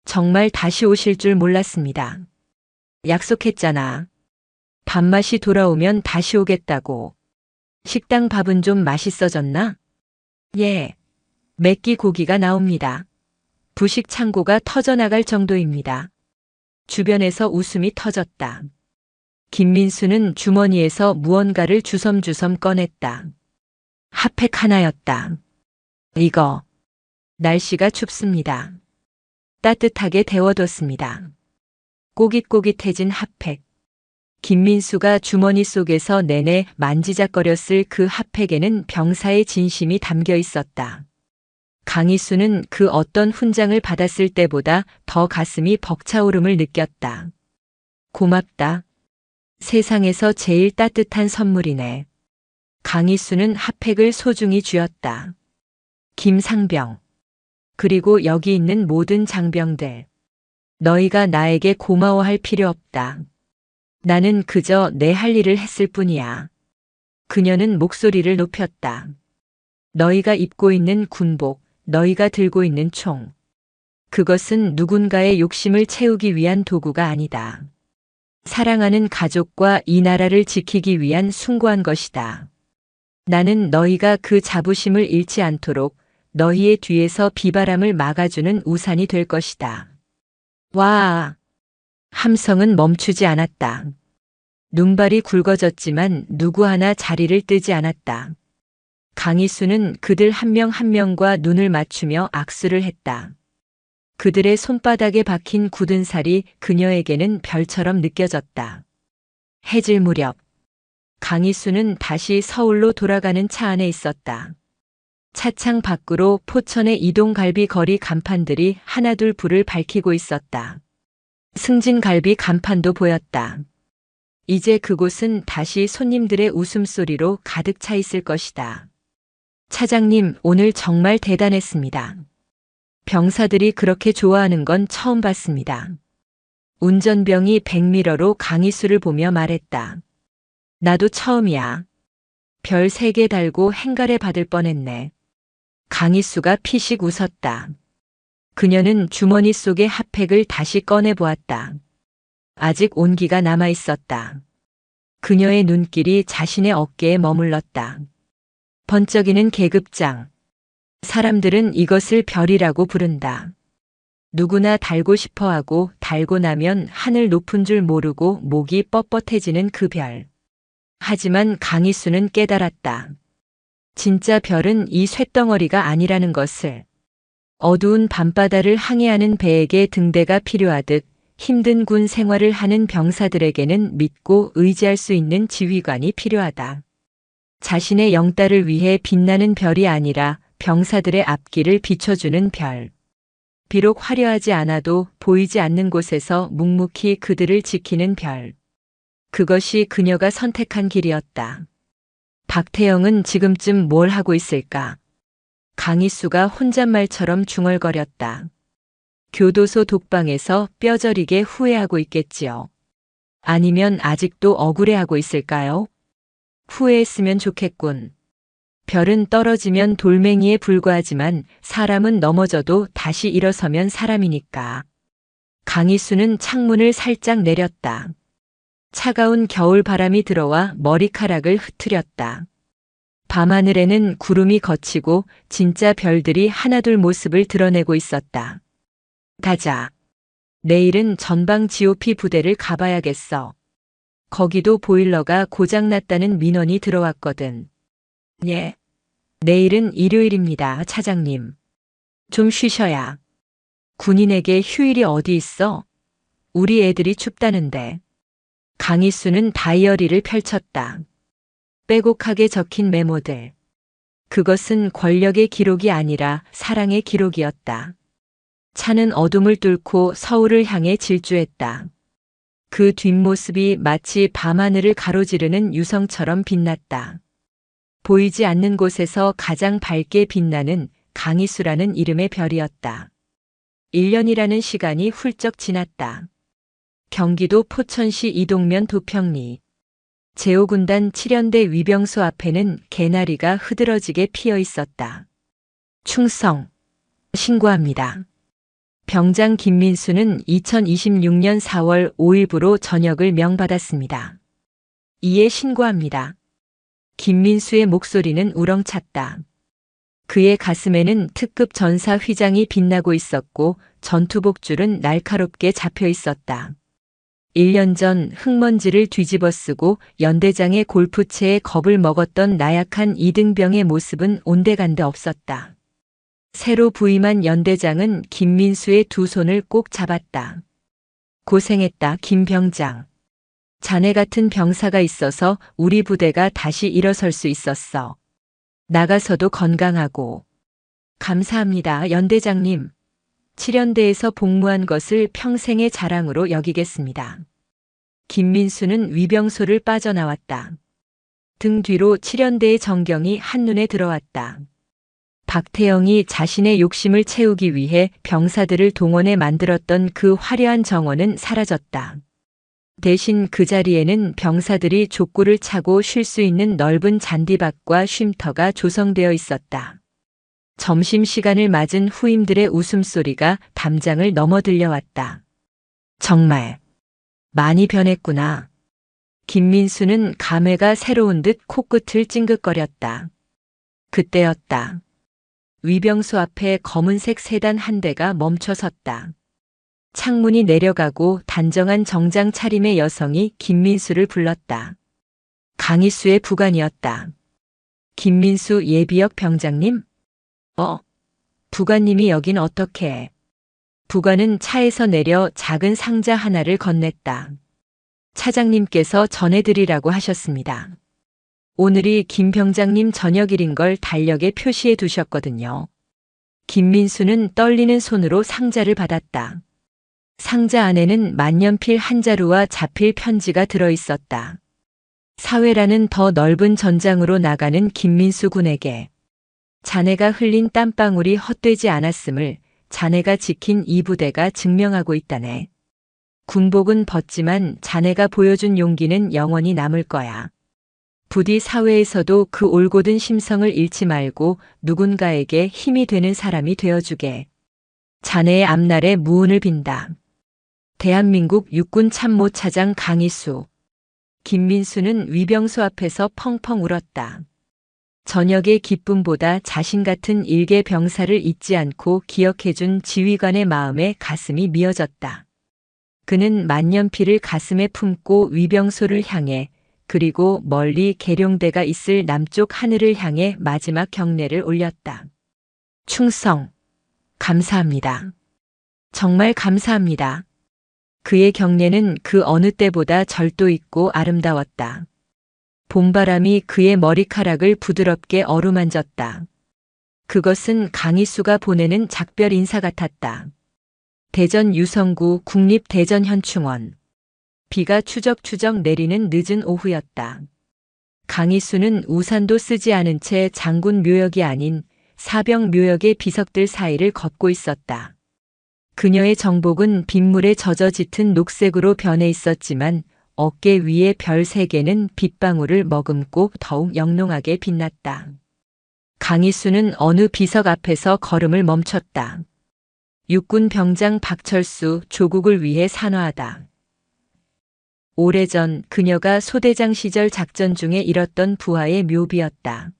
정말 다시 오실 줄 몰랐습니다. 약속했잖아. 밥맛이 돌아오면 다시 오겠다고. 식당 밥은 좀 맛있어졌나? 예. 맵기 고기가 나옵니다. 부식 창고가 터져나갈 정도입니다. 주변에서 웃음이 터졌다. 김민수는 주머니에서 무언가를 주섬주섬 꺼냈다. 핫팩 하나였다. 이거. 날씨가 춥습니다. 따뜻하게 데워뒀습니다. 꼬깃꼬깃해진 핫팩. 김민수가 주머니 속에서 내내 만지작거렸을 그 핫팩에는 병사의 진심이 담겨 있었다. 강희수는 그 어떤 훈장을 받았을 때보다 더 가슴이 벅차오름을 느꼈다. 고맙다. 세상에서 제일 따뜻한 선물이네. 강희수는 핫팩을 소중히 쥐었다. 김상병. 그리고 여기 있는 모든 장병들. 너희가 나에게 고마워할 필요 없다. 나는 그저 내 할 일을 했을 뿐이야. 그녀는 목소리를 높였다. 너희가 입고 있는 군복, 너희가 들고 있는 총. 그것은 누군가의 욕심을 채우기 위한 도구가 아니다. 사랑하는 가족과 이 나라를 지키기 위한 숭고한 것이다. 나는 너희가 그 자부심을 잃지 않도록 너희의 뒤에서 비바람을 막아주는 우산이 될 것이다. 와! 함성은 멈추지 않았다. 눈발이 굵어졌지만 누구 하나 자리를 뜨지 않았다. 강희수는 그들 한 명 한 명과 눈을 맞추며 악수를 했다. 그들의 손바닥에 박힌 굳은 살이 그녀에게는 별처럼 느껴졌다. 해질 무렵 강희수는 다시 서울로 돌아가는 차 안에 있었다. 차창 밖으로 포천의 이동갈비 거리 간판들이 하나둘 불을 밝히고 있었다. 승진갈비 간판도 보였다. 이제 그곳은 다시 손님들의 웃음소리로 가득 차 있을 것이다. 차장님, 오늘 정말 대단했습니다. 병사들이 그렇게 좋아하는 건 처음 봤습니다. 운전병이 백미러로 강희수를 보며 말했다. 나도 처음이야. 별 3개 달고 행가래 받을 뻔했네. 강희수가 피식 웃었다. 그녀는 주머니 속의 핫팩을 다시 꺼내 보았다. 아직 온기가 남아 있었다. 그녀의 눈길이 자신의 어깨에 머물렀다. 번쩍이는 계급장. 사람들은 이것을 별이라고 부른다. 누구나 달고 싶어 하고 달고 나면 하늘 높은 줄 모르고 목이 뻣뻣해지는 그 별. 하지만 강희수는 깨달았다. 진짜 별은 이 쇳덩어리가 아니라는 것을. 어두운 밤바다를 항해하는 배에게 등대가 필요하듯 힘든 군 생활을 하는 병사들에게는 믿고 의지할 수 있는 지휘관이 필요하다. 자신의 영달을 위해 빛나는 별이 아니라 병사들의 앞길을 비춰주는 별. 비록 화려하지 않아도 보이지 않는 곳에서 묵묵히 그들을 지키는 별. 그것이 그녀가 선택한 길이었다. 박태영은 지금쯤 뭘 하고 있을까? 강희수가 혼잣말처럼 중얼거렸다. 교도소 독방에서 뼈저리게 후회하고 있겠지요. 아니면 아직도 억울해하고 있을까요? 후회했으면 좋겠군. 별은 떨어지면 돌멩이에 불과하지만 사람은 넘어져도 다시 일어서면 사람이니까. 강희수는 창문을 살짝 내렸다. 차가운 겨울 바람이 들어와 머리카락을 흐트렸다. 밤하늘에는 구름이 걷히고 진짜 별들이 하나둘 모습을 드러내고 있었다. 가자. 내일은 전방 GOP 부대를 가봐야겠어. 거기도 보일러가 고장났다는 민원이 들어왔거든. 예. 내일은 일요일입니다, 차장님. 좀 쉬셔야. 군인에게 휴일이 어디 있어? 우리 애들이 춥다는데. 강희수는 다이어리를 펼쳤다. 빼곡하게 적힌 메모들. 그것은 권력의 기록이 아니라 사랑의 기록이었다. 차는 어둠을 뚫고 서울을 향해 질주했다. 그 뒷모습이 마치 밤하늘을 가로지르는 유성처럼 빛났다. 보이지 않는 곳에서 가장 밝게 빛나는 강희수라는 이름의 별이었다. 1년이라는 시간이 훌쩍 지났다. 경기도 포천시 이동면 도평리. 제5군단 7연대 위병소 앞에는 개나리가 흐드러지게 피어 있었다. 충성. 신고합니다. 병장 김민수는 2026년 4월 5일부로 전역을 명받았습니다. 이에 신고합니다. 김민수의 목소리는 우렁찼다. 그의 가슴에는 특급 전사 휘장이 빛나고 있었고 전투복줄은 날카롭게 잡혀 있었다. 1년 전 흙먼지를 뒤집어 쓰고 연대장의 골프채에 겁을 먹었던 나약한 이등병의 모습은 온데간데 없었다. 새로 부임한 연대장은 김민수의 두 손을 꼭 잡았다. 고생했다, 김 병장. 자네 같은 병사가 있어서 우리 부대가 다시 일어설 수 있었어. 나가서도 건강하고. 감사합니다, 연대장님. 7연대에서 복무한 것을 평생의 자랑으로 여기겠습니다. 김민수는 위병소를 빠져나왔다. 등 뒤로 7연대의 정경이 한눈에 들어왔다. 박태영이 자신의 욕심을 채우기 위해 병사들을 동원해 만들었던 그 화려한 정원은 사라졌다. 대신 그 자리에는 병사들이 족구를 차고 쉴 수 있는 넓은 잔디밭과 쉼터가 조성되어 있었다. 점심시간을 맞은 후임들의 웃음소리가 담장을 넘어 들려왔다. 정말 많이 변했구나. 김민수는 감회가 새로운 듯 코끝을 찡긋거렸다. 그때였다. 위병소 앞에 검은색 세단 한 대가 멈춰 섰다. 창문이 내려가고 단정한 정장 차림의 여성이 김민수를 불렀다. 강희수의 부관이었다. 김민수 예비역 병장님? 부관님이 여긴 어떻게 해? 부관은 차에서 내려 작은 상자 하나를 건넸다. 차장님께서 전해드리라고 하셨습니다. 오늘이 김 병장님 저녁일인 걸 달력에 표시해 두셨거든요. 김민수는 떨리는 손으로 상자를 받았다. 상자 안에는 만년필 한 자루와 자필 편지가 들어 있었다. 사회라는 더 넓은 전장으로 나가는 김민수 군에게 자네가 흘린 땀방울이 헛되지 않았음을 자네가 지킨 이 부대가 증명하고 있다네. 군복은 벗지만 자네가 보여준 용기는 영원히 남을 거야. 부디 사회에서도 그 올곧은 심성을 잃지 말고 누군가에게 힘이 되는 사람이 되어주게. 자네의 앞날에 무운을 빈다. 대한민국 육군 참모차장 강희수. 김민수는 위병소 앞에서 펑펑 울었다. 저녁의 기쁨보다 자신 같은 일개 병사를 잊지 않고 기억해준 지휘관의 마음에 가슴이 미어졌다. 그는 만년필을 가슴에 품고 위병소를 향해 그리고 멀리 계룡대가 있을 남쪽 하늘을 향해 마지막 경례를 올렸다. 충성. 감사합니다. 정말 감사합니다. 그의 경례는 그 어느 때보다 절도 있고 아름다웠다. 봄바람이 그의 머리카락을 부드럽게 어루만졌다. 그것은 강희수가 보내는 작별 인사 같았다. 대전 유성구 국립대전현충원. 비가 추적추적 내리는 늦은 오후였다. 강희수는 우산도 쓰지 않은 채 장군 묘역이 아닌 사병 묘역의 비석들 사이를 걷고 있었다. 그녀의 정복은 빗물에 젖어 짙은 녹색으로 변해 있었지만 어깨 위에 별 3개는 빗방울을 머금고 더욱 영롱하게 빛났다. 강희수는 어느 비석 앞에서 걸음을 멈췄다. 육군 병장 박철수 조국을 위해 산화하다. 오래전 그녀가 소대장 시절 작전 중에 잃었던 부하의 묘비였다.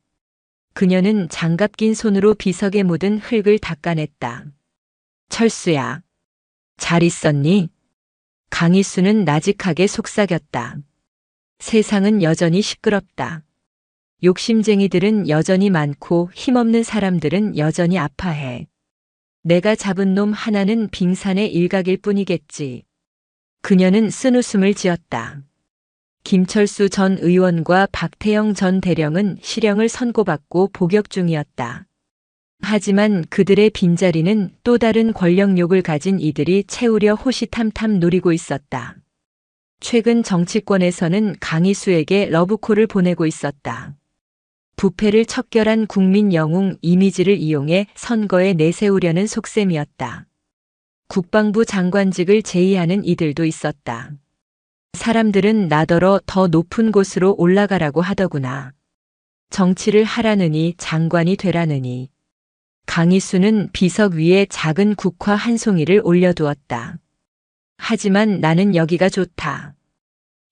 그녀는 장갑 낀 손으로 비석에 묻은 흙을 닦아냈다. 철수야, 잘 있었니? 강희수는 나직하게 속삭였다. 세상은 여전히 시끄럽다. 욕심쟁이들은 여전히 많고 힘없는 사람들은 여전히 아파해. 내가 잡은 놈 하나는 빙산의 일각일 뿐이겠지. 그녀는 쓴웃음을 지었다. 김철수 전 의원과 박태영 전 대령은 실형을 선고받고 복역 중이었다. 하지만 그들의 빈자리는 또 다른 권력욕을 가진 이들이 채우려 호시탐탐 노리고 있었다. 최근 정치권에서는 강희수에게 러브콜을 보내고 있었다. 부패를 척결한 국민 영웅 이미지를 이용해 선거에 내세우려는 속셈이었다. 국방부 장관직을 제의하는 이들도 있었다. 사람들은 나더러 더 높은 곳으로 올라가라고 하더구나. 정치를 하라느니 장관이 되라느니. 강희수는 비석 위에 작은 국화 한 송이를 올려두었다. 하지만 나는 여기가 좋다.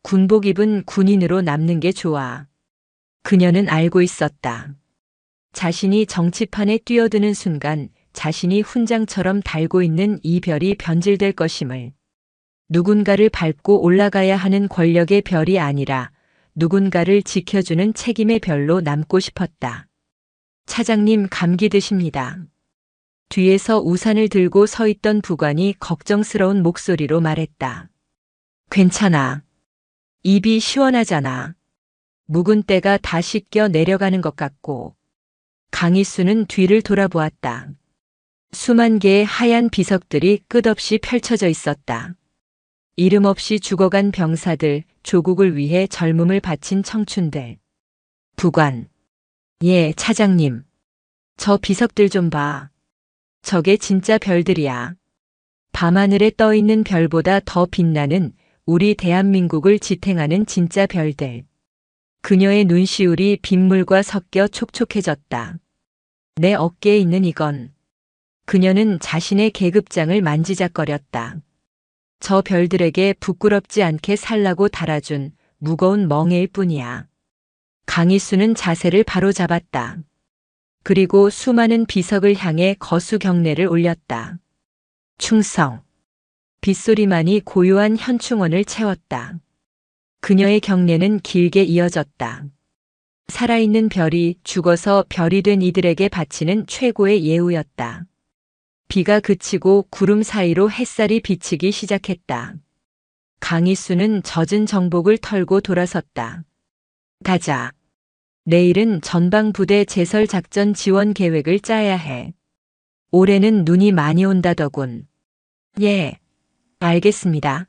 군복 입은 군인으로 남는 게 좋아. 그녀는 알고 있었다. 자신이 정치판에 뛰어드는 순간 자신이 훈장처럼 달고 있는 이 별이 변질될 것임을. 누군가를 밟고 올라가야 하는 권력의 별이 아니라 누군가를 지켜주는 책임의 별로 남고 싶었다. 차장님 감기 드십니다. 뒤에서 우산을 들고 서 있던 부관이 걱정스러운 목소리로 말했다. 괜찮아. 입이 시원하잖아. 묵은 때가 다 씻겨 내려가는 것 같고. 강희수는 뒤를 돌아보았다. 수만 개의 하얀 비석들이 끝없이 펼쳐져 있었다. 이름 없이 죽어간 병사들, 조국을 위해 젊음을 바친 청춘들. 부관. 예, 차장님. 저 비석들 좀 봐. 저게 진짜 별들이야. 밤하늘에 떠 있는 별보다 더 빛나는 우리 대한민국을 지탱하는 진짜 별들. 그녀의 눈시울이 빗물과 섞여 촉촉해졌다. 내 어깨에 있는 이건. 그녀는 자신의 계급장을 만지작거렸다. 저 별들에게 부끄럽지 않게 살라고 달아준 무거운 멍에일 뿐이야. 강희수는 자세를 바로 잡았다. 그리고 수많은 비석을 향해 거수 경례를 올렸다. 충성. 빗소리만이 고요한 현충원을 채웠다. 그녀의 경례는 길게 이어졌다. 살아있는 별이 죽어서 별이 된 이들에게 바치는 최고의 예우였다. 비가 그치고 구름 사이로 햇살이 비치기 시작했다. 강희수는 젖은 정복을 털고 돌아섰다. 가자. 내일은 전방부대 제설작전 지원 계획을 짜야 해. 올해는 눈이 많이 온다더군. 예, 알겠습니다.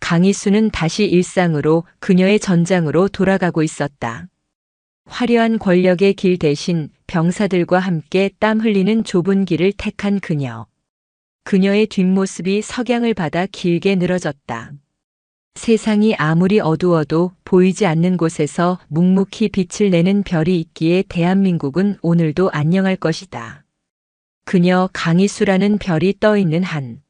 강희수는 다시 일상으로 그녀의 전장으로 돌아가고 있었다. 화려한 권력의 길 대신 병사들과 함께 땀 흘리는 좁은 길을 택한 그녀. 그녀의 뒷모습이 석양을 받아 길게 늘어졌다. 세상이 아무리 어두워도 보이지 않는 곳에서 묵묵히 빛을 내는 별이 있기에 대한민국은 오늘도 안녕할 것이다. 그녀 강희수라는 별이 떠 있는 한